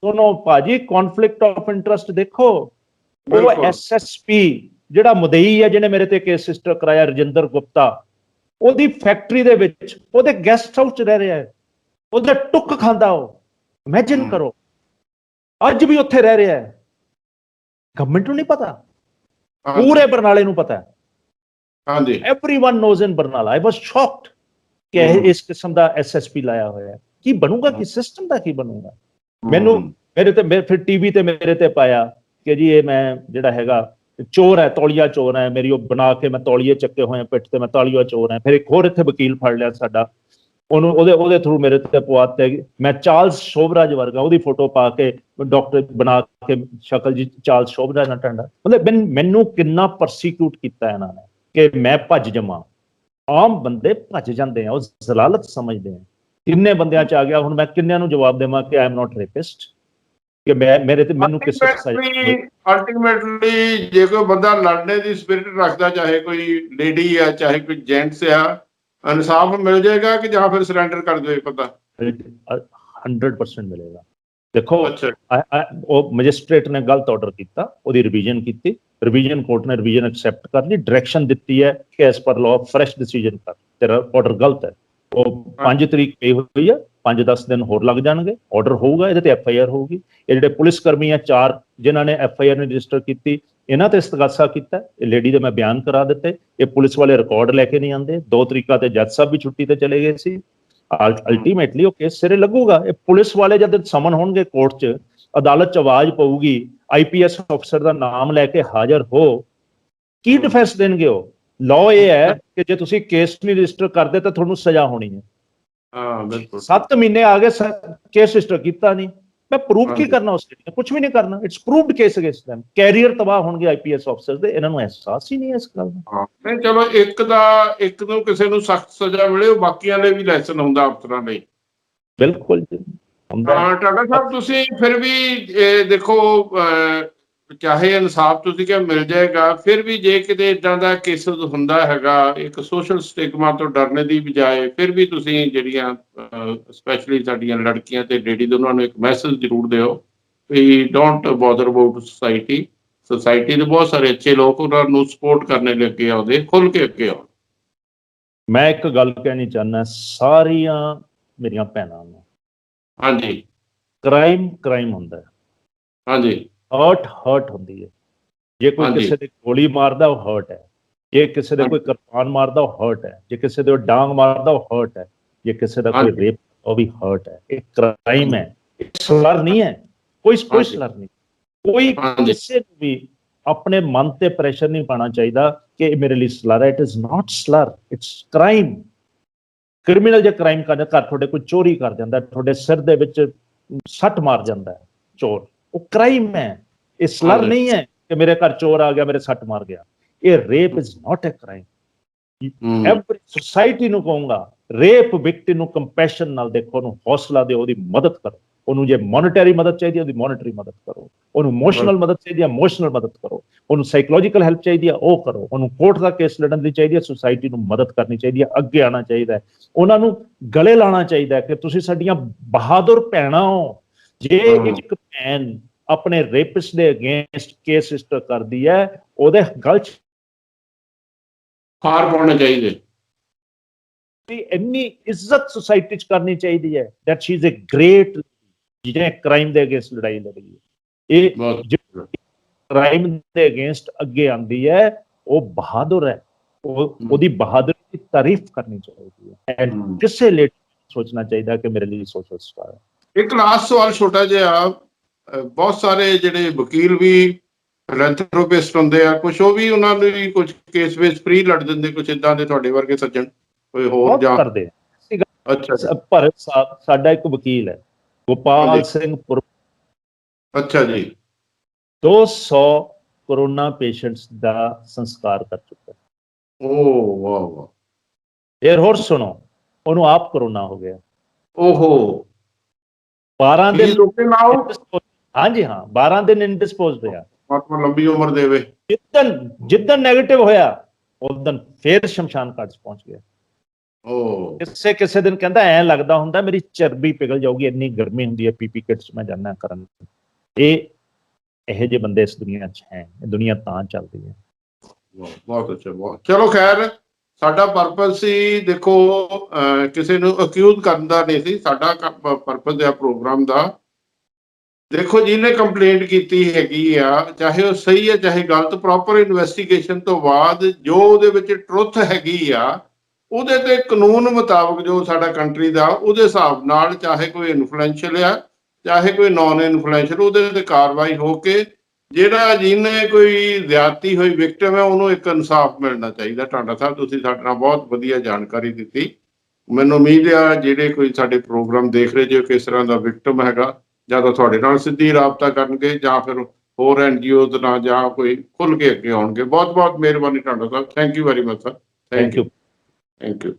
ਸੁਣੋ ਭਾਜੀ, ਕੌਨਫਲਿਕਟ ਆਫ ਇੰਟਰਸਟ ਦੇਖੋ। ਉਹ SSP ਜਿਹੜਾ ਮੁਦਈ ਹੈ, ਜਿਹਨੇ ਮੇਰੇ ਤੇ ਕੇਸ ਰਜਿਸਟਰ ਕਰਾਇਆ, ਰਜਿੰਦਰ ਗੁਪਤਾ, ਉਹਦੀ ਫੈਕਟਰੀ ਦੇ ਵਿੱਚ, ਉਹਦੇ ਗੈਸਟ ਹਾਊਸ 'ਚ ਰਹਿ ਰਿਹਾ ਹੈ, ਉਹਦੇ ਟੁੱਕ ਖਾਂਦਾ। ਉਹ ਇਮੇਜਿਨ ਕਰੋ, ਅੱਜ ਵੀ ਉੱਥੇ ਰਹਿ ਰਿਹਾ ਹੈ। ਗਵਰਨਮੈਂਟ ਨੂੰ ਨਹੀਂ ਪਤਾ, ਪੂਰੇ ਬਰਨਾਲੇ ਨੂੰ ਪਤਾ ਹੈ। ਹਾਂਜੀ, एवरीवन नोज इन ਬਰਨਾਲਾ। ਆਈ ਵਾਸ ਸ਼ੌਕਡ ਕਿ ਇਸ ਕਿਸਮ ਦਾ SSP ਲਾਇਆ ਹੋਇਆ ਹੈ। ਕੀ ਬਣੂਗਾ, ਕਿ ਸਿਸਟਮ ਦਾ ਕੀ ਬਣੂਗਾ? ਮੇਰੇ ਤੇ ਫਿਰ TV ਤੇ ਮੇਰੇ ਤੇ ਪਾਇਆ ਕਿ ਜੀ ਇਹ ਮੈਂ ਜਿਹੜਾ ਹੈਗਾ ਚੋਰ ਹੈ, ਤੌਲੀਆ ਚੋਰ ਹੈ, ਮੇਰੀ ਉਹ ਬਣਾ ਕੇ ਮੈਂ ਤੌਲੀਏ ਚੱਕੇ ਹੋਏ ਪਿੱਠ ਤੇ, ਮੈਂ ਤੌਲੀਆ ਚੋਰ ਹੈ। ਫਿਰ ਇੱਕ ਹੋਰ ਇੱਥੇ ਵਕੀਲ ਫੜ ਲਿਆ ਸਾਡਾ, ਉਹਨੂੰ ਉਹਦੇ ਥਰੂ ਮੇਰੇ ਤੇ ਪਵਾਤੇ, ਮੈਂ ਚਾਰਲਸ ਸ਼ੋਭਰਾਜ ਵਰਗਾ, ਉਹਦੀ ਫੋਟੋ ਪਾ ਕੇ ਡਾਕਟਰ ਬਣਾ ਕੇ ਸ਼ਕਲ ਜੀ ਚਾਰਲਸ ਸ਼ੋਭਰਾਜ ਨਾਲ ਟੰਡਾ। ਮਤਲਬ ਮੈਨੂੰ ਕਿੰਨਾ ਪਰਸੀਕਿਊਟ ਕੀਤਾ ਇਹਨਾਂ ਨੇ ਕਿ ਮੈਂ ਭੱਜ ਜਾਵਾਂ। ਆਮ ਬੰਦੇ ਭੱਜ ਜਾਂਦੇ ਆ, ਉਹ ਜ਼ਲਾਲਤ ਸਮਝਦੇ ਆ। ਕਿੰਨੇ ਬੰਦਿਆਂ 'ਚ ਆ ਗਿਆ, ਹੁਣ ਮੈਂ ਕਿੰਨਿਆਂ ਨੂੰ ਜਵਾਬ ਦੇਵਾਂ ਕਿ ਆਈ ਐਮ ਨਾਟ ਰੇਪਿਸਟ, ਕਿ ਮੈਨੂੰ ਕਿਸੇ ਅਲਟੀਮੇਟਲੀ ਜੇ ਕੋਈ ਬੰਦਾ ਲੜਨੇ ਦੀ ਸਪਿਰਿਟ ਰੱਖਦਾ, ਚਾਹੇ ਕੋਈ ਲੇਡੀ ਆ ਚਾਹੇ ਕੋਈ ਜੈਂਟਸ ਆ, ਇਨਸਾਫ ਮਿਲ ਜਾਏਗਾ ਕਿ ਜਾਂ ਫਿਰ ਸਰੈਂਡਰ ਕਰ ਦੇਵੇ? ਪਤਾ 100% ਮਿਲੇਗਾ। ਦੇਖੋ, ਉਹ ਮੈਜਿਸਟ੍ਰੇਟ ਨੇ ਗਲਤ ਆਰਡਰ ਕੀਤਾ, ਉਹਦੀ ਰਿਵੀਜ਼ਨ ਕੀਤੀ, ਰਿਵੀਜ਼ਨ ਕੋਰਟ ਨੇ ਰਿਵੀਜ਼ਨ ਐਕਸੈਪਟ ਕਰ ਲਈ, ਡਾਇਰੈਕਸ਼ਨ ਦਿੱਤੀ ਹੈ ਕਿ as per law fresh decision ਕਰ, ਤੇਰਾ ਆਰਡਰ ਗਲਤ ਹੈ। ਉਹ 5 ਤਰੀਕ ਪਈ ਹੋਈ ਹੈ, 5-10 ਦਿਨ ਹੋਰ ਲੱਗ ਜਾਣਗੇ, ਆਰਡਰ ਹੋਊਗਾ, ਇਹਦੇ ਤੇ FIR ਹੋਊਗੀ। ਇਹ ਜਿਹੜੇ ਪੁਲਿਸ ਕਰਮੀ ਆ 4 ਜਿਨ੍ਹਾਂ ਨੇ FIR ਨੇ ਰਜਿਸਟਰ ਕੀਤੀ, ਇਹਨਾਂ ਤੇ ਇਸਤਗਾਸਾ ਕੀਤਾ। ਇਹ ਲੇਡੀ ਦੇ ਮੈਂ ਬਿਆਨ ਕਰਾ ਦਿੱਤੇ। ਇਹ ਪੁਲਿਸ ਵਾਲੇ ਰਿਕਾਰਡ ਲੈ ਕੇ ਨਹੀਂ ਆਉਂਦੇ। 2 ਤਰੀਕਾਂ ਤੇ ਜੱਜ ਸਾਹਿਬ ਵੀ ਛੁੱਟੀ ਤੇ ਚਲੇ ਗਏ ਸੀ। ਅਲਟੀਮੇਟਲੀ ਉਹ ਕੇਸ ਸਿਰੇ ਲੱਗੂਗਾ। ਇਹ ਪੁਲਿਸ ਵਾਲੇ ਜਦ ਸਮਨ ਹੋਣਗੇ ਕੋਰਟ 'ਚ, ਅਦਾਲਤ 'ਚ ਆਵਾਜ਼ ਪਊਗੀ, IPS ਅਫਸਰ ਦਾ ਨਾਮ ਲੈ ਕੇ ਹਾਜ਼ਰ ਹੋ, ਕੀ ਡਿਫੈਂਸ ਦੇਣਗੇ ਉਹ? ਲਾਅ ਇਹ ਹੈ ਕਿ ਜੇ ਤੁਸੀਂ ਕੇਸ ਨਹੀਂ ਰਜਿਸਟਰ ਕਰਦੇ ਤਾਂ ਤੁਹਾਨੂੰ ਸਜ਼ਾ ਹੋਣੀ ਹੈ। 7 ਮਹੀਨੇ ਆ ਗਏ, ਕੇਸ ਰਜਿਸਟਰ ਕੀਤਾ ਨਹੀਂ, ਮੈਂ ਪ੍ਰੂਵ ਕੀ ਕਰਨਾ? ਉਸ ਨੇ ਕੁਝ ਵੀ ਨਹੀਂ ਕਰਨਾ। It's proved case against them। Career ਤਬਾਹ ਹੋਣਗੇ IPS ਅਫਸਰਸ ਦੇ। ਇਹਨਾਂ ਨੂੰ ਅਹਿਸਾਸ ਹੀ ਨਹੀਂ ਹੈ ਇਸ ਗੱਲ ਦਾ। ਨਹੀਂ, ਚਲੋ ਇੱਕ ਨੂੰ ਕਿਸੇ ਨੂੰ ਸਖਤ ਸਜ਼ਾ ਮਿਲੇ, ਉਹ ਬਾਕੀਆਂ ਲਈ ਵੀ ਲੈਸਨ ਹੁੰਦਾ ਅਫਸਰਾਂ ਲਈ। ਬਿਲਕੁਲ ਜੀ ਹੁੰਦਾ। ਟਾਟਾ ਸਾਹਿਬ, ਤੁਸੀਂ ਫਿਰ ਵੀ ਦੇਖੋ, ਚਾਹੇ ਇਨਸਾਫ ਤੁਸੀਂ ਕਿਹਾ ਮਿਲ ਜਾਏਗਾ, ਫਿਰ ਵੀ ਜੇ ਕਿਤੇ ਇਦਾਂ ਦਾ ਕੇਸ ਹੁੰਦਾ ਹੈਗਾ, ਇੱਕ ਸੋਸ਼ਲ ਸਟਿਗਮਾ ਤੋਂ ਡਰਨੇ ਦੀ ਬਜਾਏ ਫਿਰ ਵੀ ਤੁਸੀਂ ਜਿਹੜੀਆਂ ਸਪੈਸ਼ਲੀ ਸਾਡੀਆਂ ਲੜਕੀਆਂ ਤੇ ਲੇਡੀਜ਼, ਉਹਨਾਂ ਨੂੰ ਇੱਕ ਮੈਸੇਜ ਜ਼ਰੂਰ ਦਿਓ ਵੀ ਡੋਂਟ ਬੋਦਰ ਅਬਾਊਟ ਸੋਸਾਇਟੀ ਦੇ ਬਹੁਤ ਸਾਰੇ ਅੱਛੇ ਲੋਕ ਉਹਨਾਂ ਨੂੰ ਸਪੋਰਟ ਕਰਨੇ ਲਈ ਅੱਗੇ ਆਉਂਦੇ, ਖੁੱਲ ਕੇ ਅੱਗੇ ਆਉਣ। ਮੈਂ ਇੱਕ ਗੱਲ ਕਹਿਣੀ ਚਾਹੁੰਦਾ ਸਾਰੀਆਂ ਮੇਰੀਆਂ ਭੈਣਾਂ ਨੂੰ, ਹਾਂਜੀ ਕ੍ਰਾਈਮ ਹੁੰਦਾ ਹੈ, ਹਾਂਜੀ ਹਰਟ ਹੁੰਦੀ ਹੈ। ਜੇ ਕੋਈ ਹਾਂਜੀ। ਕਿਸੇ ਦੇ ਗੋਲੀ ਮਾਰਦਾ ਉਹ ਹਰਟ ਹੈ, ਜੇ ਕਿਸੇ ਦੇ ਕੋਈ ਕਿਰਪਾਨ ਮਾਰਦਾ ਉਹ ਹਰਟ ਹੈ, ਜੇ ਕਿਸੇ ਦੇ ਡਾਂਗ ਮਾਰਦਾ ਉਹ ਹਰਟ ਹੈ, ਜੇ ਕਿਸੇ ਦਾ ਕੋਈ ਰੇਪ ਉਹ ਵੀ ਹਰਟ ਹੈ। ਇਹ ਕ੍ਰਾਈਮ ਹੈ, ਸਲਰ ਨਹੀਂ ਹੈ, ਕੋਈ ਸਲਰ ਨਹੀਂ। ਕੋਈ ਕਿਸੇ ਨੂੰ ਵੀ ਆਪਣੇ ਮਨ ਤੇ ਪ੍ਰੈਸ਼ਰ ਨਹੀਂ ਪਾਉਣਾ ਚਾਹੀਦਾ ਕਿ ਇਹ ਮੇਰੇ ਲਈ ਸਲਰ ਹੈ। It is not slur, it's crime. Criminal ਜੇ ਕ੍ਰਾਈਮ ਕਰਦਾ, ਘਰ ਤੁਹਾਡੇ ਕੋਈ ਚੋਰੀ ਕਰ ਜਾਂਦਾ, ਤੁਹਾਡੇ ਸਿਰ ਦੇ ਵਿੱਚ ਸੱਟ ਮਾਰ ਜਾਂਦਾ ਹੈ ਚੋਰ, ਉਹ ਕ੍ਰਾਈਮ ਹੈ, ਇਹ ਸਲਰ ਨਹੀਂ ਹੈ ਕਿ ਮੇਰੇ ਘਰ ਚੋਰ ਆ ਗਿਆ ਮੇਰੇ ਸੱਟ ਮਾਰ ਗਿਆ। ਇਹ rape is not a crime. Every society ਨੂੰ ਕਹੂੰਗਾ, ਰੇਪ ਵਿਕਟਿਮ ਨੂੰ ਕੰਪੈਸ਼ਨ ਨਾਲ ਦੇਖੋ, ਉਹਨੂੰ ਹੌਸਲਾ ਦਿਓ, ਉਹਦੀ ਮਦਦ ਕਰੋ। ਉਹਨੂੰ ਜੇ ਮੋਨਿਟਰੀ ਮਦਦ ਚਾਹੀਦੀ ਹੈ ਉਹਦੀ ਮੋਨਿਟਰੀ ਮਦਦ ਕਰੋ, ਉਹਨੂੰ ਇਮੋਸ਼ਨਲ ਮਦਦ ਚਾਹੀਦੀ ਹੈ ਇਮੋਸ਼ਨਲ ਮਦਦ ਕਰੋ, ਉਹਨੂੰ ਸਾਈਕੋਲੋਜੀਕਲ ਹੈਲਪ ਚਾਹੀਦੀ ਹੈ ਉਹ ਕਰੋ, ਉਹਨੂੰ ਕੋਰਟ ਦਾ ਕੇਸ ਲੜਨ ਦੀ ਚਾਹੀਦੀ ਹੈ, ਸੁਸਾਇਟੀ ਨੂੰ ਮਦਦ ਕਰਨੀ ਚਾਹੀਦੀ ਹੈ, ਅੱਗੇ ਆਉਣਾ ਚਾਹੀਦਾ ਹੈ, ਉਹਨਾਂ ਨੂੰ ਗਲੇ ਲਾਉਣਾ ਚਾਹੀਦਾ ਹੈ ਕਿ ਤੁਸੀਂ ਸਾਡੀਆਂ ਬਹਾਦਰ ਭੈਣਾਂ ਹੋ। ਜੇ ਇੱਕ ਭੈਣ ਆਪਣੇ ਰੇਪਿਸਟ ਦੇ ਅਗੇਂਸਟ ਕੇਸ ਰਜਿਸਟਰ ਕਰਦੀ ਹੈ, ਉਹਦੇ ਗਲ 'ਚ ਹਾਰ ਪਾਉਣੇ ਚਾਹੀਦੇ। ਇੰਨੀ ਇੱਜ਼ਤ ਸੁਸਾਇਟੀ 'ਚ ਕਰਨੀ ਚਾਹੀਦੀ ਹੈ that she is a great, ਜਿਹਨੇ ਕ੍ਰਾਈਮ ਦੇ ਅਗੇਂਸਟ ਲੜਾਈ ਲੜੀ ਹੈ। ਇਹ ਕ੍ਰਾਈਮ ਦੇ ਅਗੇਂਸਟ ਅੱਗੇ ਆਉਂਦੀ ਹੈ, ਉਹ ਬਹਾਦਰ ਹੈ, ਉਹਦੀ ਬਹਾਦਰੀ ਦੀ ਤਾਰੀਫ ਕਰਨੀ ਚਾਹੀਦੀ ਹੈ। ਕਿਸੇ ਲਈ ਸੋਚਣਾ ਚਾਹੀਦਾ ਕਿ ਮੇਰੇ ਲਈ ਸੋਸ਼ਲ ਸਟਾਰ ਹੈ। ਇੱਕ ਲਾਸਟ ਸਵਾਲ ਛੋਟਾ ਜਿਹਾ, ਬਹੁਤ ਸਾਰੇ ਜਿਹੜੇ ਵਕੀਲ ਵੀ ਫਿਲੈਂਥਰੋਪਿਸਟ ਹੁੰਦੇ ਆ, ਕੁਝ ਉਹ ਵੀ ਉਹਨਾਂ ਨੂੰ ਵੀ ਕੁਝ ਕੇਸ ਵਿੱਚ ਫ੍ਰੀ ਲੜ ਦਿੰਦੇ, ਕੁਝ ਇਦਾਂ ਦੇ ਤੁਹਾਡੇ ਵਰਗੇ ਸੱਜਣ ਕੋਈ ਹੋਰ ਜਾਂ ਕਰਦੇ। ਅੱਛਾ ਭਰਤ ਸਾਹਿਬ ਸਾਡਾ ਇੱਕ ਵਕੀਲ ਹੈ, ਗੋਪਾਲ ਸਿੰਘ। ਅੱਛਾ ਜੀ। 200 ਕੋਰੋਨਾ ਪੇਸ਼ੈਂਟਸ ਦਾ ਸੰਸਕਾਰ ਕਰ ਚੁੱਕਾ। ਓ ਵਾਹ ਵਾਹ। ਫਿਰ ਹੋਰ ਸੁਣੋ, ਉਹਨੂੰ ਆਪ ਕੋਰੋਨਾ ਹੋ ਗਿਆ। ਓਹੋ। 12 ਦਿਨ ਲਾਓ। ਹਾਂਜੀ ਹਾਂ, 12 ਦਿਨ ਇਨਡਿਸਪੋਜ਼ ਰਿਹਾ। ਪਰਮਾਤਮਾ ਲੰਬੀ ਉਮਰ ਦੇਵੇ। ਜਿੱਦਣ ਨੈਗੇਟਿਵ ਹੋਇਆ ਉਦੋਂ ਫੇਰ ਸ਼ਮਸ਼ਾਨ ਘਾਟ 'ਚ ਪਹੁੰਚ ਗਿਆ। ਕਿਸੇ ਦਿਨ ਕਹਿੰਦਾ ਐ ਲੱਗਦਾ ਹੁੰਦਾ ਮੇਰੀ ਚਰਬੀ ਪਿਘਲ ਜਾਊਗੀ, ਇੰਨੀ ਗਰਮੀ ਹੁੰਦੀ ਹੈ ਪੀਪੀ ਕਿਟਸ 'ਚ ਮੈਂ ਜਾਂਦਾ ਕਰਨ। ਇਹੋ ਜਿਹੇ ਬੰਦੇ ਇਸ ਦੁਨੀਆ 'ਚ ਹੈ, ਇਹ ਦੁਨੀਆ ਤਾਂ ਚੱਲਦੀ ਹੈ। ਬਹੁਤ ਅੱਛਾ, ਬਹੁਤ। ਚਲੋ ਖੈਰ, ਸਾਡਾ ਪਰਪਸ ਸੀ ਦੇਖੋ ਕਿਸੇ ਨੂੰ ਅਕਿਊਜ਼ ਕਰਨ ਦਾ ਨਹੀਂ ਸੀ, ਸਾਡਾ ਪਰਪਸ ਹੈ ਪ੍ਰੋਗਰਾਮ ਦਾ। ਦੇਖੋ ਜਿਹਨੇ ਕੰਪਲੇਂਟ ਕੀਤੀ ਹੈਗੀ ਆ, ਚਾਹੇ ਉਹ ਸਹੀ ਹੈ ਚਾਹੇ ਗਲਤ, ਪ੍ਰੋਪਰ ਇਨਵੈਸਟੀਗੇਸ਼ਨ ਤੋਂ ਬਾਅਦ ਜੋ ਉਹਦੇ ਵਿੱਚ ਟਰੁੱਥ ਹੈਗੀ ਆ, ਉਹਦੇ ਤੇ ਕਾਨੂੰਨ ਮੁਤਾਬਕ ਜੋ ਸਾਡਾ ਕੰਟਰੀ ਦਾ, ਉਹਦੇ ਹਿਸਾਬ ਨਾਲ ਚਾਹੇ ਕੋਈ ਇਨਫਲੂਐਂਸ਼ੀਅਲ ਆ ਚਾਹੇ ਕੋਈ ਨੋਨ ਇਨਫਲੂਐਂਸ਼ੀਅਲ, ਉਹਦੇ ਤੇ ਕਾਰਵਾਈ ਹੋ ਕੇ ਜਿਹੜਾ ਜਿਹਨੇ ਕੋਈ ਜ਼ਿਆਦਤੀ ਹੋਈ ਵਿਕਟਿਮ ਹੈ ਉਹਨੂੰ ਇੱਕ ਇਨਸਾਫ ਮਿਲਣਾ ਚਾਹੀਦਾ। ਟਾਂਡਾ ਸਾਹਿਬ, ਤੁਸੀਂ ਸਾਡੇ ਨਾਲ ਬਹੁਤ ਵਧੀਆ ਜਾਣਕਾਰੀ ਦਿੱਤੀ। ਮੈਨੂੰ ਉਮੀਦ ਆ ਜਿਹੜੇ ਕੋਈ ਸਾਡੇ ਪ੍ਰੋਗਰਾਮ ਦੇਖ ਰਹੇ ਜੇ ਕਿਸ ਤਰ੍ਹਾਂ ਦਾ ਵਿਕਟਿਮ ਹੈਗਾ, ਜਾਂ ਤਾਂ ਤੁਹਾਡੇ ਨਾਲ ਸਿੱਧੀ ਰਾਬਤਾ ਕਰਨਗੇ ਜਾਂ ਫਿਰ ਹੋਰ NGOs ਨਾਲ, ਜਾਂ ਕੋਈ ਖੁੱਲ੍ਹ ਕੇ ਅੱਗੇ ਆਉਣਗੇ। ਬਹੁਤ ਬਹੁਤ ਮਿਹਰਬਾਨੀ ਟਾਂਡਾ ਸਾਹਿਬ। Thank you very much sir. Thank you.